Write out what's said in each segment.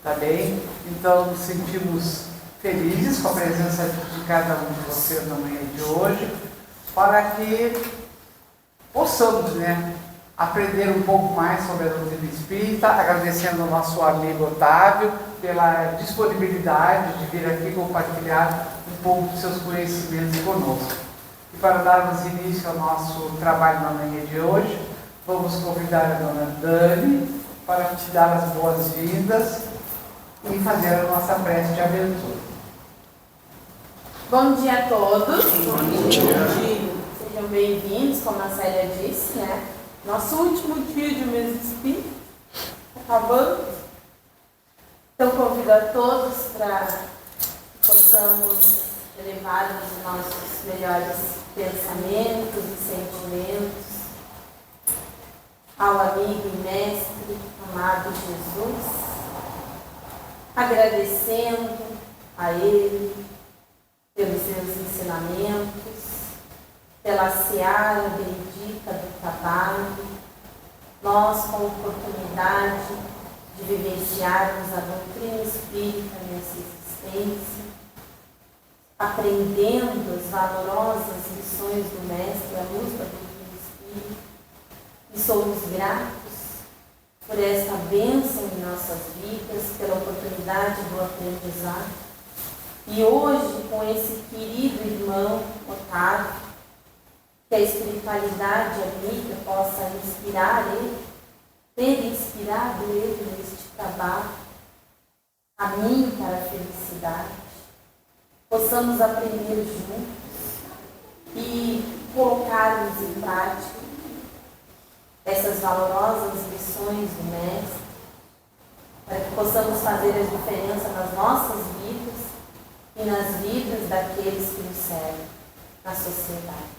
tá bem? Então, nos sentimos felizes com a presença de cada um de vocês na manhã de hoje, para que possamos, né, aprender um pouco mais sobre a doutrina espírita, agradecendo ao nosso amigo Otávio pela disponibilidade de vir aqui compartilhar um pouco dos seus conhecimentos conosco. E para darmos início ao nosso trabalho na manhã de hoje, vamos convidar a dona Dani para te dar as boas-vindas e fazer a nossa prece de abertura. Bom dia a todos. Bom dia. Sejam bem-vindos, como a Célia disse, né? Nosso último dia de mês espírita, acabando. Então convido a todos para que possamos elevar os nossos melhores pensamentos e sentimentos ao amigo e mestre amado Jesus, agradecendo a Ele pelos seus ensinamentos, pela seara bendita do trabalho, nós com a oportunidade de vivenciarmos a doutrina espírita nessa existência, aprendendo as valorosas lições do Mestre à luz da doutrina espírita, e somos gratos por esta bênção em nossas vidas, pela oportunidade do aprendizado. E hoje, com esse querido irmão Otávio, que a espiritualidade amiga possa inspirar ele, ter inspirado ele neste trabalho, caminho para a felicidade, possamos aprender juntos e colocarmos em prática essas valorosas lições do Mestre, para que possamos fazer a diferença nas nossas vidas e nas vidas daqueles que nos servem na sociedade.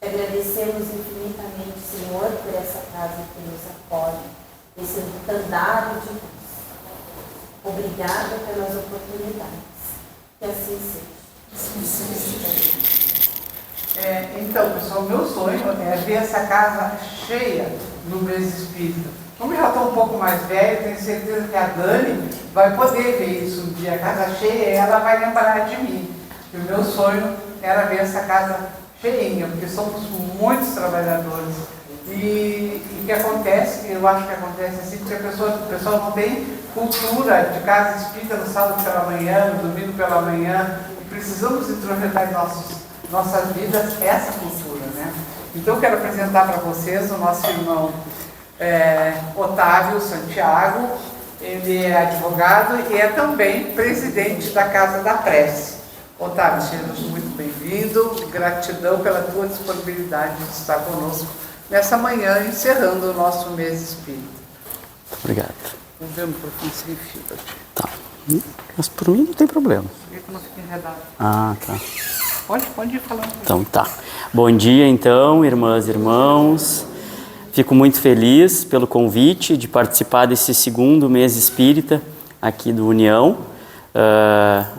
Te agradecemos infinitamente, Senhor, por essa casa que nos acolhe, esse andar de luz. Obrigada pelas oportunidades. Que assim seja. Então, pessoal, meu sonho é ver essa casa cheia no mês espírita. Como eu já estou um pouco mais velho, tenho certeza que a Dani vai poder ver isso um dia, a casa cheia, e ela vai lembrar de mim. E o meu sonho era ver essa casa cheinha, porque somos muitos trabalhadores. E o que acontece, eu acho que acontece assim, porque o pessoal não tem cultura de casa espírita no sábado pela manhã, no domingo pela manhã, e precisamos introjetar em nossas vidas essa cultura, né? Então eu quero apresentar para vocês o nosso irmão Otávio Santiago. Ele é advogado e é também presidente da Casa da Prece. Otávio, seja muito bem-vindo, gratidão pela tua disponibilidade de estar conosco nessa manhã, encerrando o nosso mês espírita. Obrigado. Vamos ver um pouquinho sem fila. Tá. Mas por mim não tem problema. Vê que não fica enredado. Ah, tá. Pode ir falando. Então tá. Bom dia então, irmãs e irmãos. Fico muito feliz pelo convite de participar desse segundo mês espírita aqui do União.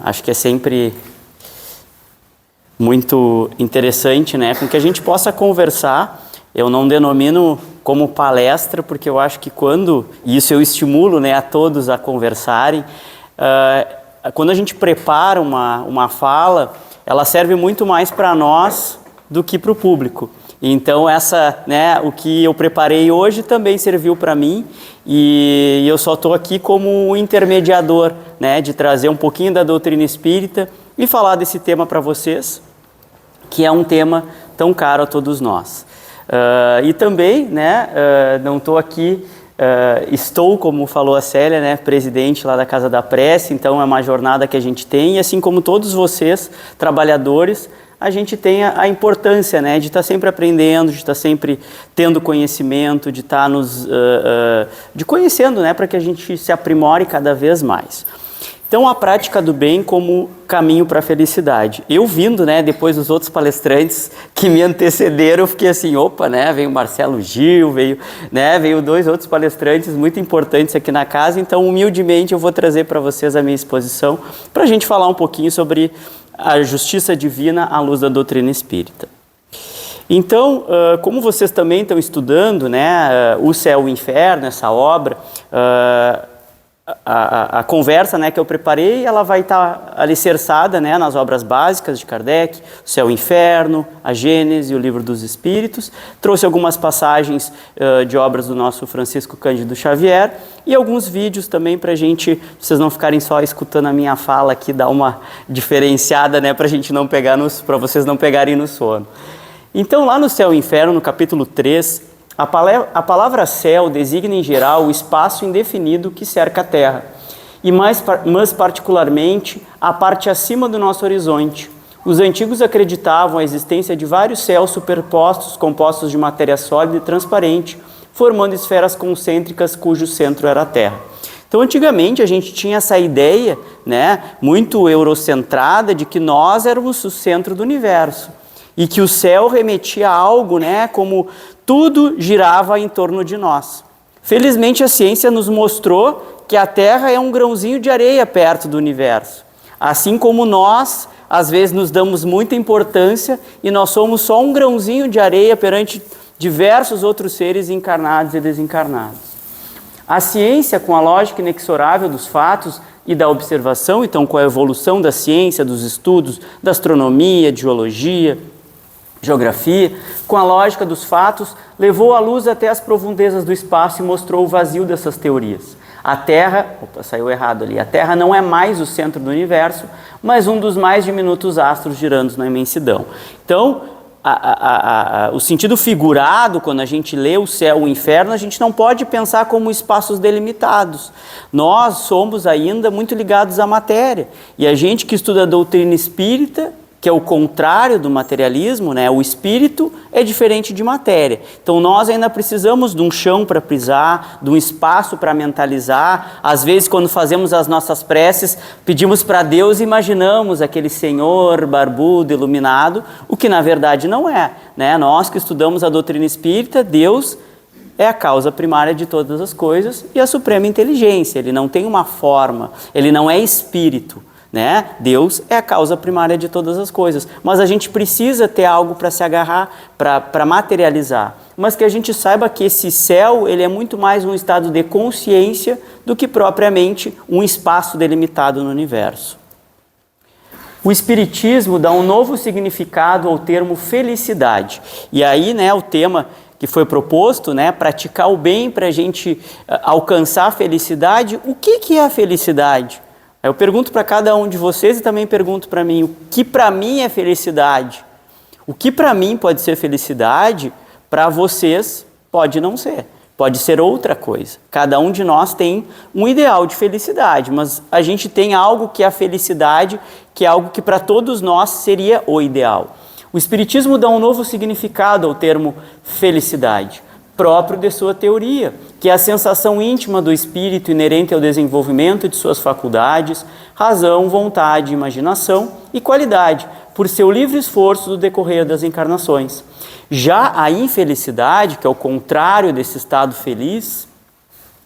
Acho que é sempre muito interessante, né, com que a gente possa conversar. Eu não denomino como palestra, porque eu acho que quando, e isso eu estimulo, né, a todos a conversarem, quando a gente prepara uma fala, ela serve muito mais para nós do que para o público. Então o que eu preparei hoje também serviu para mim, e eu só estou aqui como intermediador, né, de trazer um pouquinho da doutrina espírita e falar desse tema para vocês, que é um tema tão caro a todos nós. E também, né, não estou aqui, estou, como falou a Célia, né, presidente lá da Casa da Prece, então é uma jornada que a gente tem, e assim como todos vocês, trabalhadores, a gente tem a importância, né, de estar sempre aprendendo, de estar sempre tendo conhecimento, de estar de conhecendo, né, para que a gente se aprimore cada vez mais. Então, a prática do bem como caminho para a felicidade. Eu vindo, né, depois dos outros palestrantes que me antecederam, eu fiquei assim, opa, né, veio o Marcelo Gil, veio dois outros palestrantes muito importantes aqui na casa, então, humildemente, eu vou trazer para vocês a minha exposição, para a gente falar um pouquinho sobre a justiça divina à luz da doutrina espírita. Então, como vocês também estão estudando, né, O Céu e o Inferno, essa obra, a conversa, né, que eu preparei, ela vai estar alicerçada, né, nas obras básicas de Kardec, o Céu e o Inferno, a Gênese e o Livro dos Espíritos. Trouxe algumas passagens de obras do nosso Francisco Cândido Xavier e alguns vídeos também para a gente, vocês não ficarem só escutando a minha fala aqui, dar uma diferenciada, né, para a gente não pegar para vocês não pegarem no sono. Então, lá no Céu e Inferno, no capítulo 3, a palavra céu designa em geral o espaço indefinido que cerca a Terra, mas particularmente a parte acima do nosso horizonte. Os antigos acreditavam a existência de vários céus superpostos, compostos de matéria sólida e transparente, formando esferas concêntricas cujo centro era a Terra. Então, antigamente, a gente tinha essa ideia, né, muito eurocentrada de que nós éramos o centro do universo e que o céu remetia a algo, né, como tudo girava em torno de nós. Felizmente, a ciência nos mostrou que a Terra é um grãozinho de areia perto do universo. Assim como nós, às vezes, nos damos muita importância e nós somos só um grãozinho de areia perante diversos outros seres encarnados e desencarnados. A ciência, com a lógica inexorável dos fatos e da observação, então com a evolução da ciência, dos estudos, da astronomia, de geologia, geografia, com a lógica dos fatos, levou a luz até as profundezas do espaço e mostrou o vazio dessas teorias. A Terra, saiu errado ali, a Terra não é mais o centro do universo, mas um dos mais diminutos astros girando na imensidão. Então, o sentido figurado, quando a gente lê o céu e o inferno, a gente não pode pensar como espaços delimitados. Nós somos ainda muito ligados à matéria. E a gente que estuda a doutrina espírita, que é o contrário do materialismo, né? O espírito é diferente de matéria. Então nós ainda precisamos de um chão para pisar, de um espaço para mentalizar. Às vezes, quando fazemos as nossas preces, pedimos para Deus e imaginamos aquele Senhor barbudo, iluminado, o que na verdade não é, né? Nós que estudamos a doutrina espírita, Deus é a causa primária de todas as coisas e a suprema inteligência. Ele não tem uma forma, ele não é espírito, né? Deus é a causa primária de todas as coisas, mas a gente precisa ter algo para se agarrar, para materializar, mas que a gente saiba que esse céu, ele é muito mais um estado de consciência do que propriamente um espaço delimitado no universo. O Espiritismo dá um novo significado ao termo felicidade, e aí, né, o tema que foi proposto, né, praticar o bem para a gente alcançar a felicidade. O que é a felicidade? Eu pergunto para cada um de vocês e também pergunto para mim, o que para mim é felicidade? O que para mim pode ser felicidade, para vocês pode não ser, pode ser outra coisa. Cada um de nós tem um ideal de felicidade, mas a gente tem algo que é a felicidade, que é algo que para todos nós seria o ideal. O Espiritismo dá um novo significado ao termo felicidade, próprio de sua teoria, que é a sensação íntima do espírito inerente ao desenvolvimento de suas faculdades, razão, vontade, imaginação e qualidade, por seu livre esforço do decorrer das encarnações. Já a infelicidade, que é o contrário desse estado feliz,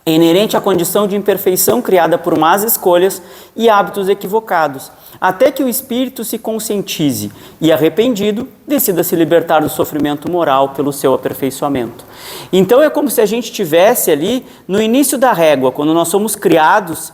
é inerente à condição de imperfeição criada por más escolhas e hábitos equivocados, até que o espírito se conscientize e, arrependido, decida se libertar do sofrimento moral pelo seu aperfeiçoamento. Então é como se a gente estivesse ali no início da régua, quando nós somos criados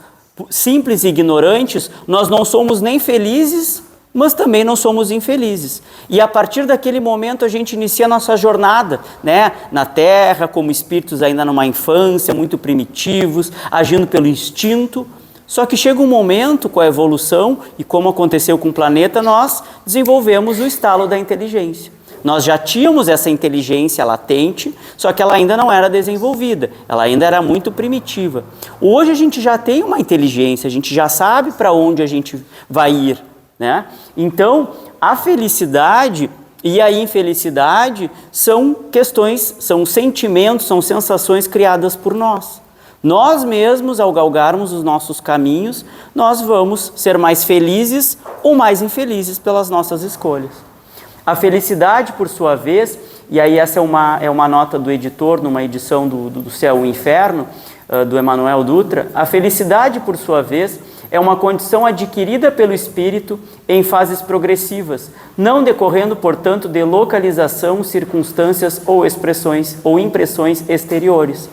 simples e ignorantes, nós não somos nem felizes, mas também não somos infelizes. E a partir daquele momento a gente inicia a nossa jornada, né, na Terra, como espíritos ainda numa infância, muito primitivos, agindo pelo instinto. Só que chega um momento, com a evolução, e como aconteceu com o planeta, nós desenvolvemos o estalo da inteligência. Nós já tínhamos essa inteligência latente, só que ela ainda não era desenvolvida, ela ainda era muito primitiva. Hoje a gente já tem uma inteligência, a gente já sabe para onde a gente vai ir, né? Então, a felicidade e a infelicidade são questões, são sentimentos, são sensações criadas por nós. Nós mesmos, ao galgarmos os nossos caminhos, nós vamos ser mais felizes ou mais infelizes pelas nossas escolhas. A felicidade, por sua vez, e aí essa é uma nota do editor, numa edição do Céu e o Inferno, do Emanuel Dutra, a felicidade, por sua vez, é uma condição adquirida pelo espírito em fases progressivas, não decorrendo, portanto, de localização, circunstâncias ou expressões ou impressões exteriores.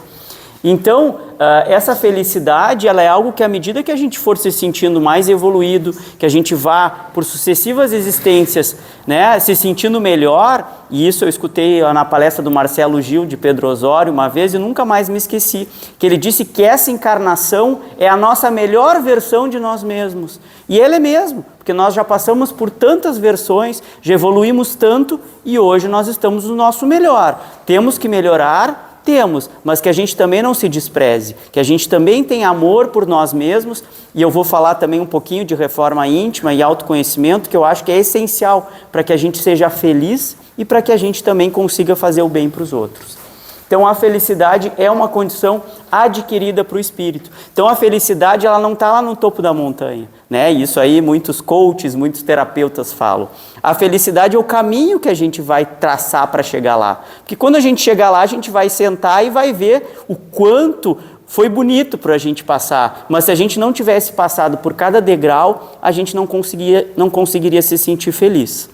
Então, essa felicidade, ela é algo que à medida que a gente for se sentindo mais evoluído, que a gente vá por sucessivas existências, né, se sentindo melhor, e isso eu escutei na palestra do Marcelo Gil, de Pedro Osório, uma vez, e nunca mais me esqueci, que ele disse que essa encarnação é a nossa melhor versão de nós mesmos. E ele é mesmo, porque nós já passamos por tantas versões, já evoluímos tanto, e hoje nós estamos no nosso melhor. Temos que melhorar. Temos, mas que a gente também não se despreze, que a gente também tenha amor por nós mesmos, e eu vou falar também um pouquinho de reforma íntima e autoconhecimento, que eu acho que é essencial para que a gente seja feliz e para que a gente também consiga fazer o bem para os outros. Então a felicidade é uma condição adquirida para o espírito. Então a felicidade, ela não está lá no topo da montanha, né? Isso aí muitos coaches, muitos terapeutas falam. A felicidade é o caminho que a gente vai traçar para chegar lá. Porque quando a gente chegar lá, a gente vai sentar e vai ver o quanto foi bonito para a gente passar. Mas se a gente não tivesse passado por cada degrau, a gente não conseguiria se sentir feliz.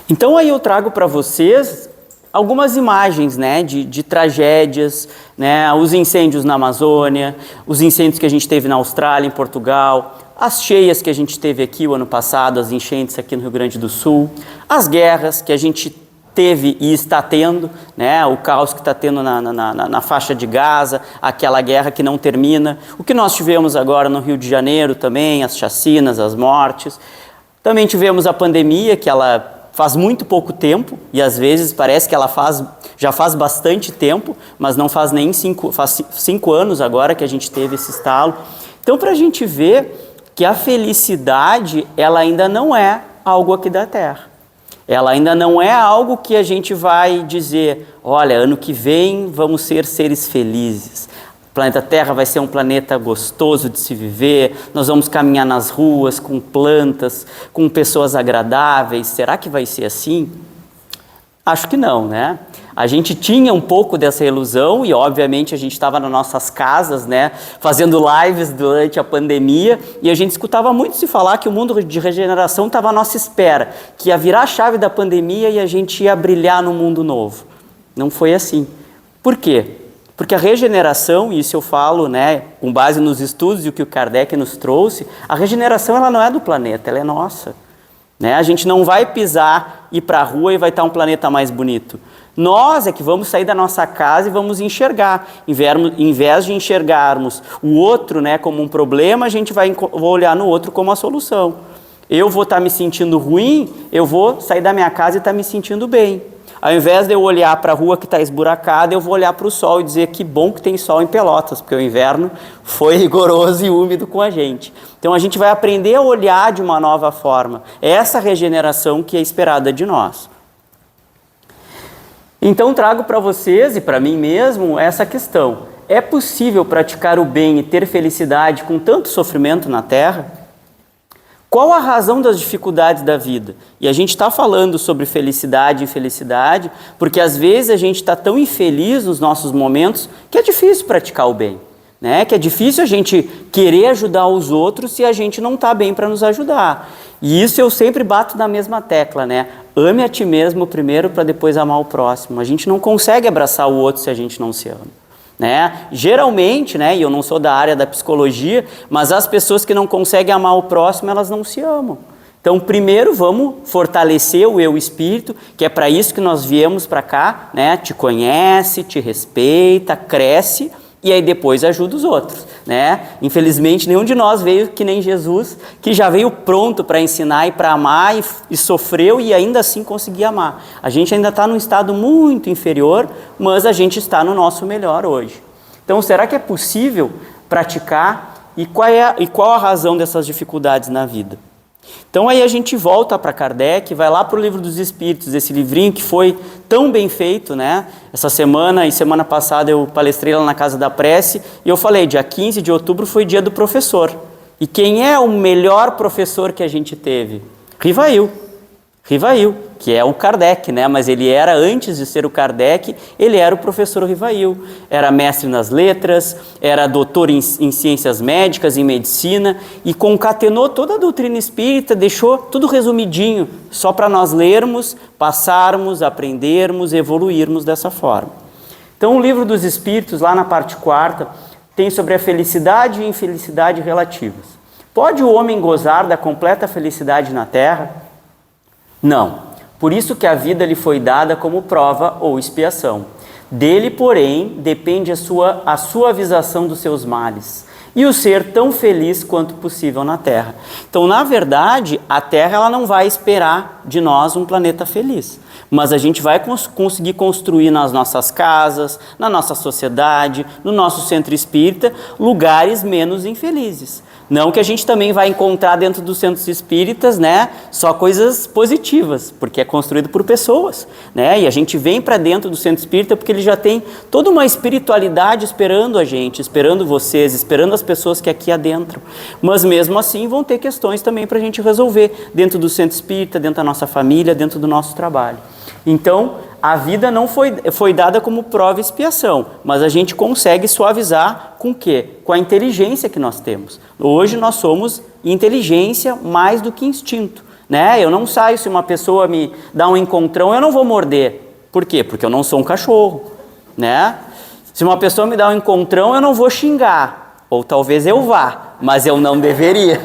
Então aí eu trago para vocês algumas imagens, né, de tragédias, né, os incêndios na Amazônia, os incêndios que a gente teve na Austrália, em Portugal, as cheias que a gente teve aqui o ano passado, as enchentes aqui no Rio Grande do Sul, as guerras que a gente teve e está tendo, né, o caos que está tendo na faixa de Gaza, aquela guerra que não termina, o que nós tivemos agora no Rio de Janeiro também, as chacinas, as mortes. Também tivemos a pandemia, que ela faz muito pouco tempo, e às vezes parece que ela já faz bastante tempo, mas não faz nem 5 anos agora que a gente teve esse estalo. Então, para a gente ver que a felicidade, ela ainda não é algo aqui da Terra. Ela ainda não é algo que a gente vai dizer, olha, ano que vem vamos ser seres felizes. O planeta Terra vai ser um planeta gostoso de se viver, nós vamos caminhar nas ruas com plantas, com pessoas agradáveis. Será que vai ser assim? Acho que não, né? A gente tinha um pouco dessa ilusão e, obviamente, a gente estava nas nossas casas, né, fazendo lives durante a pandemia, e a gente escutava muito se falar que o mundo de regeneração estava à nossa espera, que ia virar a chave da pandemia e a gente ia brilhar no mundo novo. Não foi assim. Por quê? Porque a regeneração, e isso eu falo, né, com base nos estudos e o que o Kardec nos trouxe, a regeneração, ela não é do planeta, ela é nossa. Né? A gente não vai pisar, ir para a rua e vai estar um planeta mais bonito. Nós é que vamos sair da nossa casa e vamos enxergar. Em vez de enxergarmos o outro, né, como um problema, a gente vai olhar no outro como a solução. Eu vou estar me sentindo ruim, eu vou sair da minha casa e estar me sentindo bem. Ao invés de eu olhar para a rua que está esburacada, eu vou olhar para o sol e dizer que bom que tem sol em Pelotas, porque o inverno foi rigoroso e úmido com a gente. Então a gente vai aprender a olhar de uma nova forma. É essa regeneração que é esperada de nós. Então trago para vocês e para mim mesmo essa questão. É possível praticar o bem e ter felicidade com tanto sofrimento na Terra? Qual a razão das dificuldades da vida? E a gente está falando sobre felicidade e infelicidade, porque às vezes a gente está tão infeliz nos nossos momentos que é difícil praticar o bem, né? Que é difícil a gente querer ajudar os outros se a gente não está bem para nos ajudar. E isso eu sempre bato na mesma tecla, né? Ame a ti mesmo primeiro para depois amar o próximo. A gente não consegue abraçar o outro se a gente não se ama. Né? Geralmente, né, e eu não sou da área da psicologia, mas as pessoas que não conseguem amar o próximo, elas não se amam. Então, primeiro vamos fortalecer o eu espírito, que é para isso que nós viemos para cá, né? Te conhece, te respeita, cresce, e aí depois ajuda os outros, né? Infelizmente, nenhum de nós veio que nem Jesus, que já veio pronto para ensinar e para amar, e sofreu e ainda assim conseguia amar. A gente ainda está num estado muito inferior, mas a gente está no nosso melhor hoje. Então, será que é possível praticar? E qual a razão dessas dificuldades na vida? Então aí a gente volta para Kardec, vai lá para o Livro dos Espíritos, esse livrinho que foi tão bem feito, né? Essa semana e semana passada eu palestrei lá na Casa da Prece e eu falei, dia 15 de outubro foi dia do professor. E quem é o melhor professor que a gente teve? Rivail, que é o Kardec, né? Mas ele era, antes de ser o Kardec, ele era o professor Rivail. Era mestre nas letras, era doutor em ciências médicas, em medicina, e concatenou toda a doutrina espírita, deixou tudo resumidinho, só para nós lermos, passarmos, aprendermos, evoluirmos dessa forma. Então, o Livro dos Espíritos, lá na parte 4ª, tem sobre a felicidade e infelicidade relativas. Pode o homem gozar da completa felicidade na Terra? Não. Por isso que a vida lhe foi dada como prova ou expiação. Dele, porém, depende a suavização dos seus males e o ser tão feliz quanto possível na Terra. Então, na verdade, a Terra ela não vai esperar de nós um planeta feliz, mas a gente vai conseguir construir nas nossas casas, na nossa sociedade, no nosso centro espírita, lugares menos infelizes. Não que a gente também vai encontrar dentro dos centros espíritas, né, só coisas positivas, porque é construído por pessoas, né, e a gente vem para dentro do centro espírita porque ele já tem toda uma espiritualidade esperando a gente, esperando vocês, esperando as pessoas que aqui adentram. Mas mesmo assim vão ter questões também para a gente resolver dentro do centro espírita, dentro da nossa família, dentro do nosso trabalho. Então, a vida não foi dada como prova e expiação, mas a gente consegue suavizar com o quê? Com a inteligência que nós temos. Hoje nós somos inteligência mais do que instinto, né? Eu não saio, se uma pessoa me dá um encontrão, eu não vou morder. Por quê? Porque eu não sou um cachorro, né? Se uma pessoa me dá um encontrão, eu não vou xingar, ou talvez eu vá, mas eu não deveria.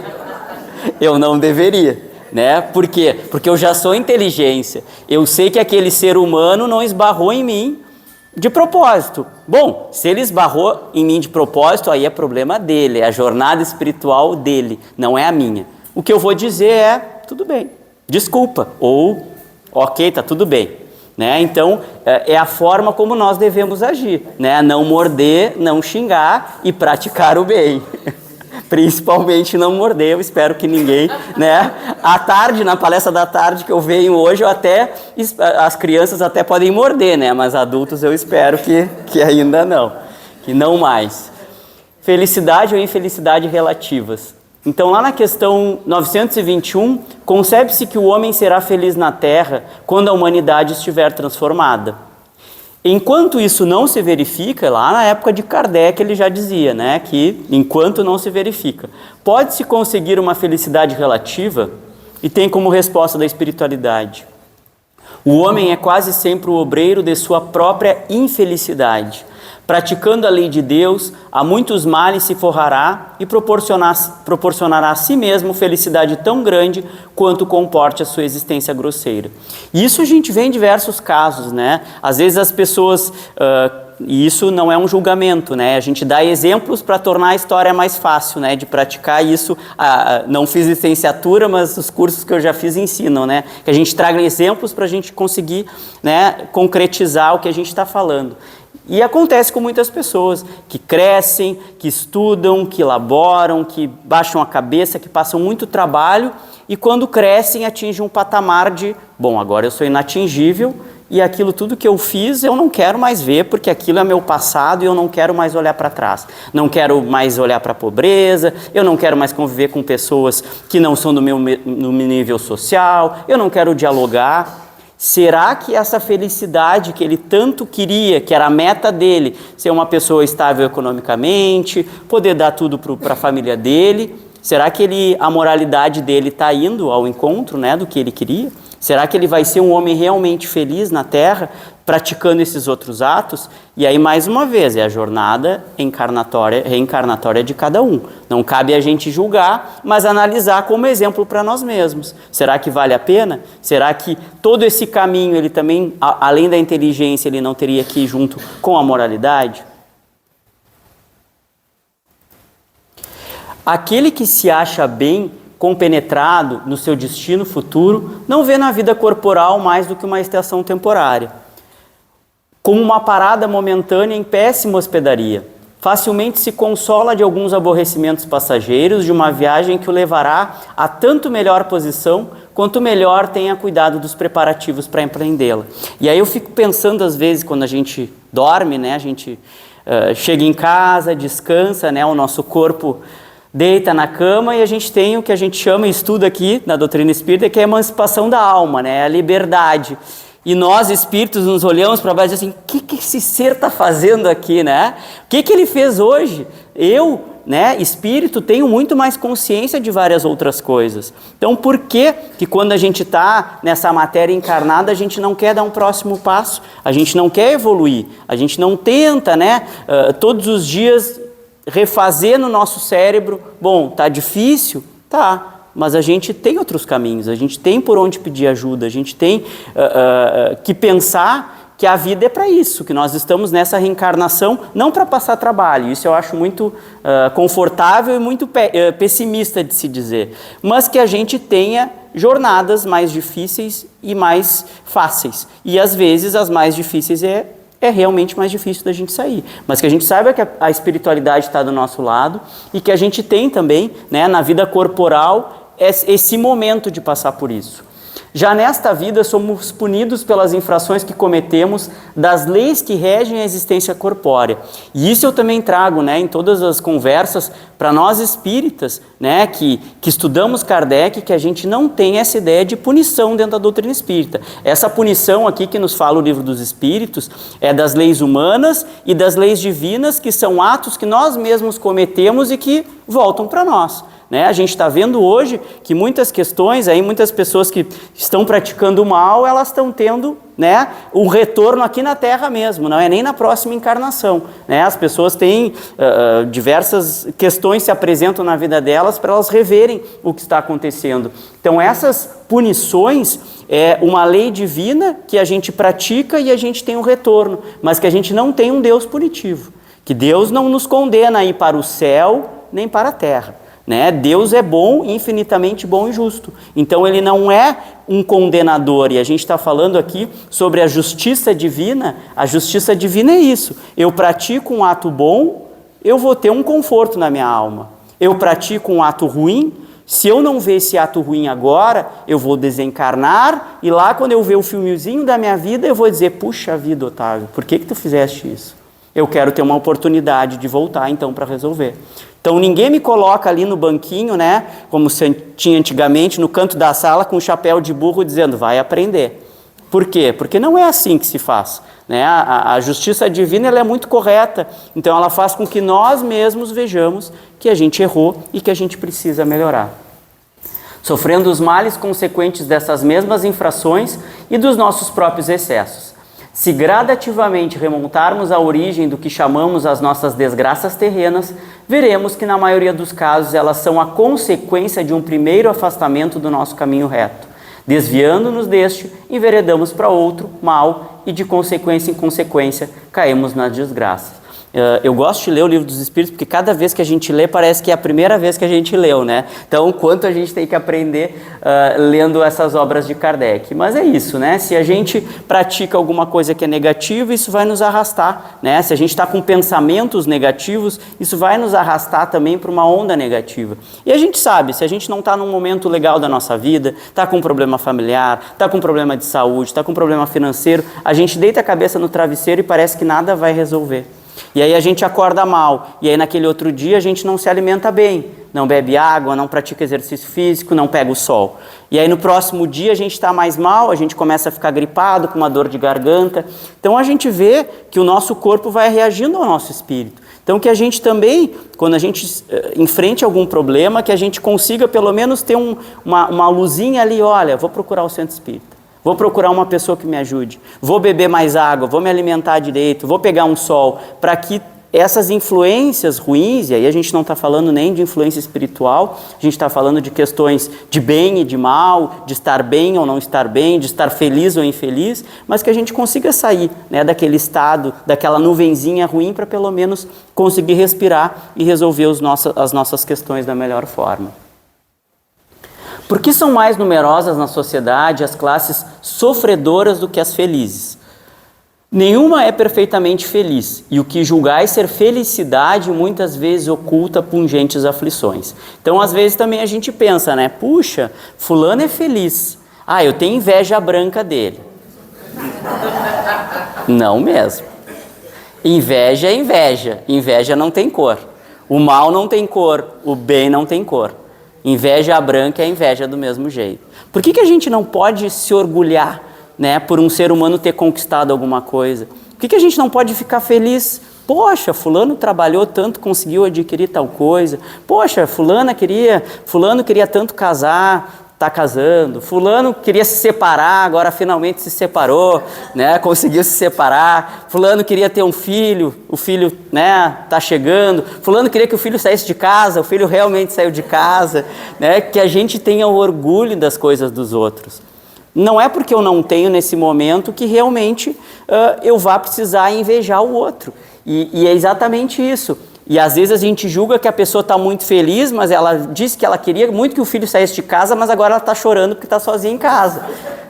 Eu não deveria. Né? Por quê? Porque eu já sou inteligência. Eu sei que aquele ser humano não esbarrou em mim de propósito. Bom, se ele esbarrou em mim de propósito, aí é problema dele, é a jornada espiritual dele, não é a minha. O que eu vou dizer é, tudo bem, desculpa, ou ok, tá tudo bem. Né? Então, é a forma como nós devemos agir, né? Não morder, não xingar e praticar o bem. Principalmente não morder, eu espero que ninguém, né? À tarde, na palestra da tarde que eu venho hoje, as crianças até podem morder, né? Mas adultos eu espero que ainda não, que não mais. Felicidade ou infelicidade relativas. Então, lá na questão 921, concebe-se que o homem será feliz na Terra quando a humanidade estiver transformada. Enquanto isso não se verifica, lá na época de Kardec ele já dizia, né, que enquanto não se verifica, pode-se conseguir uma felicidade relativa e tem como resposta da espiritualidade. O homem é quase sempre o obreiro de sua própria infelicidade. Praticando a lei de Deus, a muitos males se forrará e proporcionará a si mesmo felicidade tão grande quanto comporte a sua existência grosseira. E isso a gente vê em diversos casos, né? Às vezes as pessoas, e isso não é um julgamento, né? A gente dá exemplos para tornar a história mais fácil, né? De praticar isso. Não fiz licenciatura, mas os cursos que eu já fiz ensinam, né? Que a gente traga exemplos para a gente conseguir, né, concretizar o que a gente está falando. E acontece com muitas pessoas que crescem, que estudam, que elaboram, que baixam a cabeça, que passam muito trabalho e quando crescem atingem um patamar de, bom, agora eu sou inatingível e aquilo tudo que eu fiz eu não quero mais ver porque aquilo é meu passado e eu não quero mais olhar para trás. Não quero mais olhar para a pobreza, eu não quero mais conviver com pessoas que não são no meu nível social, eu não quero dialogar. Será que essa felicidade que ele tanto queria, que era a meta dele, ser uma pessoa estável economicamente, poder dar tudo para a família dele, será que a moralidade dele está indo ao encontro, né, do que ele queria? Será que ele vai ser um homem realmente feliz na Terra, praticando esses outros atos? E aí, mais uma vez, é a jornada reencarnatória de cada um. Não cabe a gente julgar, mas analisar como exemplo para nós mesmos. Será que vale a pena? Será que todo esse caminho, ele também, além da inteligência, ele não teria que ir junto com a moralidade? Aquele que se acha bem, compenetrado no seu destino futuro, não vê na vida corporal mais do que uma estação temporária. Como uma parada momentânea em péssima hospedaria, facilmente se consola de alguns aborrecimentos passageiros de uma viagem que o levará a tanto melhor posição, quanto melhor tenha cuidado dos preparativos para empreendê-la. E aí eu fico pensando às vezes, quando a gente dorme, né, a gente chega em casa, descansa, né, o nosso corpo deita na cama e a gente tem o que a gente chama e estuda aqui na doutrina espírita, que é a emancipação da alma, né? A liberdade. E nós, espíritos, nos olhamos para baixo e dizemos assim, o que esse ser está fazendo aqui, né? O que ele fez hoje? Eu né, espírito, tenho muito mais consciência de várias outras coisas. Então, por que quando a gente está nessa matéria encarnada, a gente não quer dar um próximo passo? A gente não quer evoluir? A gente não tenta, né, todos os dias refazer no nosso cérebro, bom, tá difícil? Tá, mas a gente tem outros caminhos, a gente tem por onde pedir ajuda, a gente tem que pensar que a vida é para isso, que nós estamos nessa reencarnação não para passar trabalho. Isso eu acho muito confortável e muito pessimista de se dizer, mas que a gente tenha jornadas mais difíceis e mais fáceis. E às vezes as mais difíceis é realmente mais difícil da gente sair. Mas que a gente saiba que a espiritualidade está do nosso lado e que a gente tem também, né, na vida corporal esse momento de passar por isso. Já nesta vida somos punidos pelas infrações que cometemos das leis que regem a existência corpórea. E isso eu também trago, né, em todas as conversas para nós espíritas, né, que estudamos Kardec, que a gente não tem essa ideia de punição dentro da doutrina espírita. Essa punição aqui que nos fala o Livro dos Espíritos é das leis humanas e das leis divinas, que são atos que nós mesmos cometemos e que voltam para nós. A gente está vendo hoje que muitas questões, aí, muitas pessoas que estão praticando o mal, elas estão tendo, né, um retorno aqui na Terra mesmo, não é nem na próxima encarnação. As pessoas têm diversas questões se apresentam na vida delas para elas reverem o que está acontecendo. Então essas punições é uma lei divina que a gente pratica e a gente tem um retorno, mas que a gente não tem um Deus punitivo, que Deus não nos condena a ir para o céu nem para a terra. Deus é bom, infinitamente bom e justo. Então ele não é um condenador, e a gente está falando aqui sobre a justiça divina. A justiça divina é isso: eu pratico um ato bom, eu vou ter um conforto na minha alma. Eu pratico um ato ruim, se eu não ver esse ato ruim agora, eu vou desencarnar, e lá quando eu ver o filmezinho da minha vida, eu vou dizer: puxa vida, Otávio, por que tu fizeste isso? Eu quero ter uma oportunidade de voltar então para resolver. Então ninguém me coloca ali no banquinho, né, como se tinha antigamente, no canto da sala com um chapéu de burro dizendo: vai aprender. Por quê? Porque não é assim que se faz. A justiça divina, ela é muito correta, então ela faz com que nós mesmos vejamos que a gente errou e que a gente precisa melhorar. Sofrendo os males consequentes dessas mesmas infrações e dos nossos próprios excessos. Se gradativamente remontarmos à origem do que chamamos as nossas desgraças terrenas, veremos que na maioria dos casos elas são a consequência de um primeiro afastamento do nosso caminho reto. Desviando-nos deste, enveredamos para outro, mal, e de consequência em consequência caímos nas desgraças. Eu gosto de ler o Livro dos Espíritos porque cada vez que a gente lê parece que é a primeira vez que a gente leu, né? Então, quanto a gente tem que aprender lendo essas obras de Kardec. Mas é isso, né? Se a gente pratica alguma coisa que é negativa, isso vai nos arrastar, né? Se a gente está com pensamentos negativos, isso vai nos arrastar também para uma onda negativa. E a gente sabe, se a gente não está num momento legal da nossa vida, está com um problema familiar, está com um problema de saúde, está com um problema financeiro, a gente deita a cabeça no travesseiro e parece que nada vai resolver. E aí a gente acorda mal, e aí naquele outro dia a gente não se alimenta bem, não bebe água, não pratica exercício físico, não pega o sol. E aí no próximo dia a gente está mais mal, a gente começa a ficar gripado, com uma dor de garganta. Então a gente vê que o nosso corpo vai reagindo ao nosso espírito. Então que a gente também, quando a gente enfrente algum problema, que a gente consiga pelo menos ter uma luzinha ali: olha, vou procurar o centro espírita. Vou procurar uma pessoa que me ajude, vou beber mais água, vou me alimentar direito, vou pegar um sol, para que essas influências ruins, e aí a gente não está falando nem de influência espiritual, a gente está falando de questões de bem e de mal, de estar bem ou não estar bem, de estar feliz ou infeliz, mas que a gente consiga sair, né, daquele estado, daquela nuvenzinha ruim, para pelo menos conseguir respirar e resolver as nossas questões da melhor forma. Por que são mais numerosas na sociedade as classes sofredoras do que as felizes? Nenhuma é perfeitamente feliz, e o que julgais ser felicidade muitas vezes oculta pungentes aflições. Então, às vezes também a gente pensa, né? Puxa, fulano é feliz. Eu tenho inveja branca dele. Não mesmo. Inveja é inveja. Inveja não tem cor. O mal não tem cor, o bem não tem cor. Inveja branca é inveja do mesmo jeito. Por que a gente não pode se orgulhar, né, por um ser humano ter conquistado alguma coisa? Por que a gente não pode ficar feliz Poxa, fulano trabalhou tanto, conseguiu adquirir tal coisa. Poxa, fulano queria tanto casar, está casando. Fulano queria se separar, agora finalmente se separou, né? Conseguiu se separar. Fulano queria ter um filho, o filho, né, tá chegando. Fulano queria que o filho saísse de casa, o filho realmente saiu de casa, né? Que a gente tenha o orgulho das coisas dos outros. Não é porque eu não tenho nesse momento que realmente eu vá precisar invejar o outro. E é exatamente isso. E às vezes a gente julga que a pessoa está muito feliz, mas ela disse que ela queria muito que o filho saísse de casa, mas agora ela está chorando porque está sozinha em casa,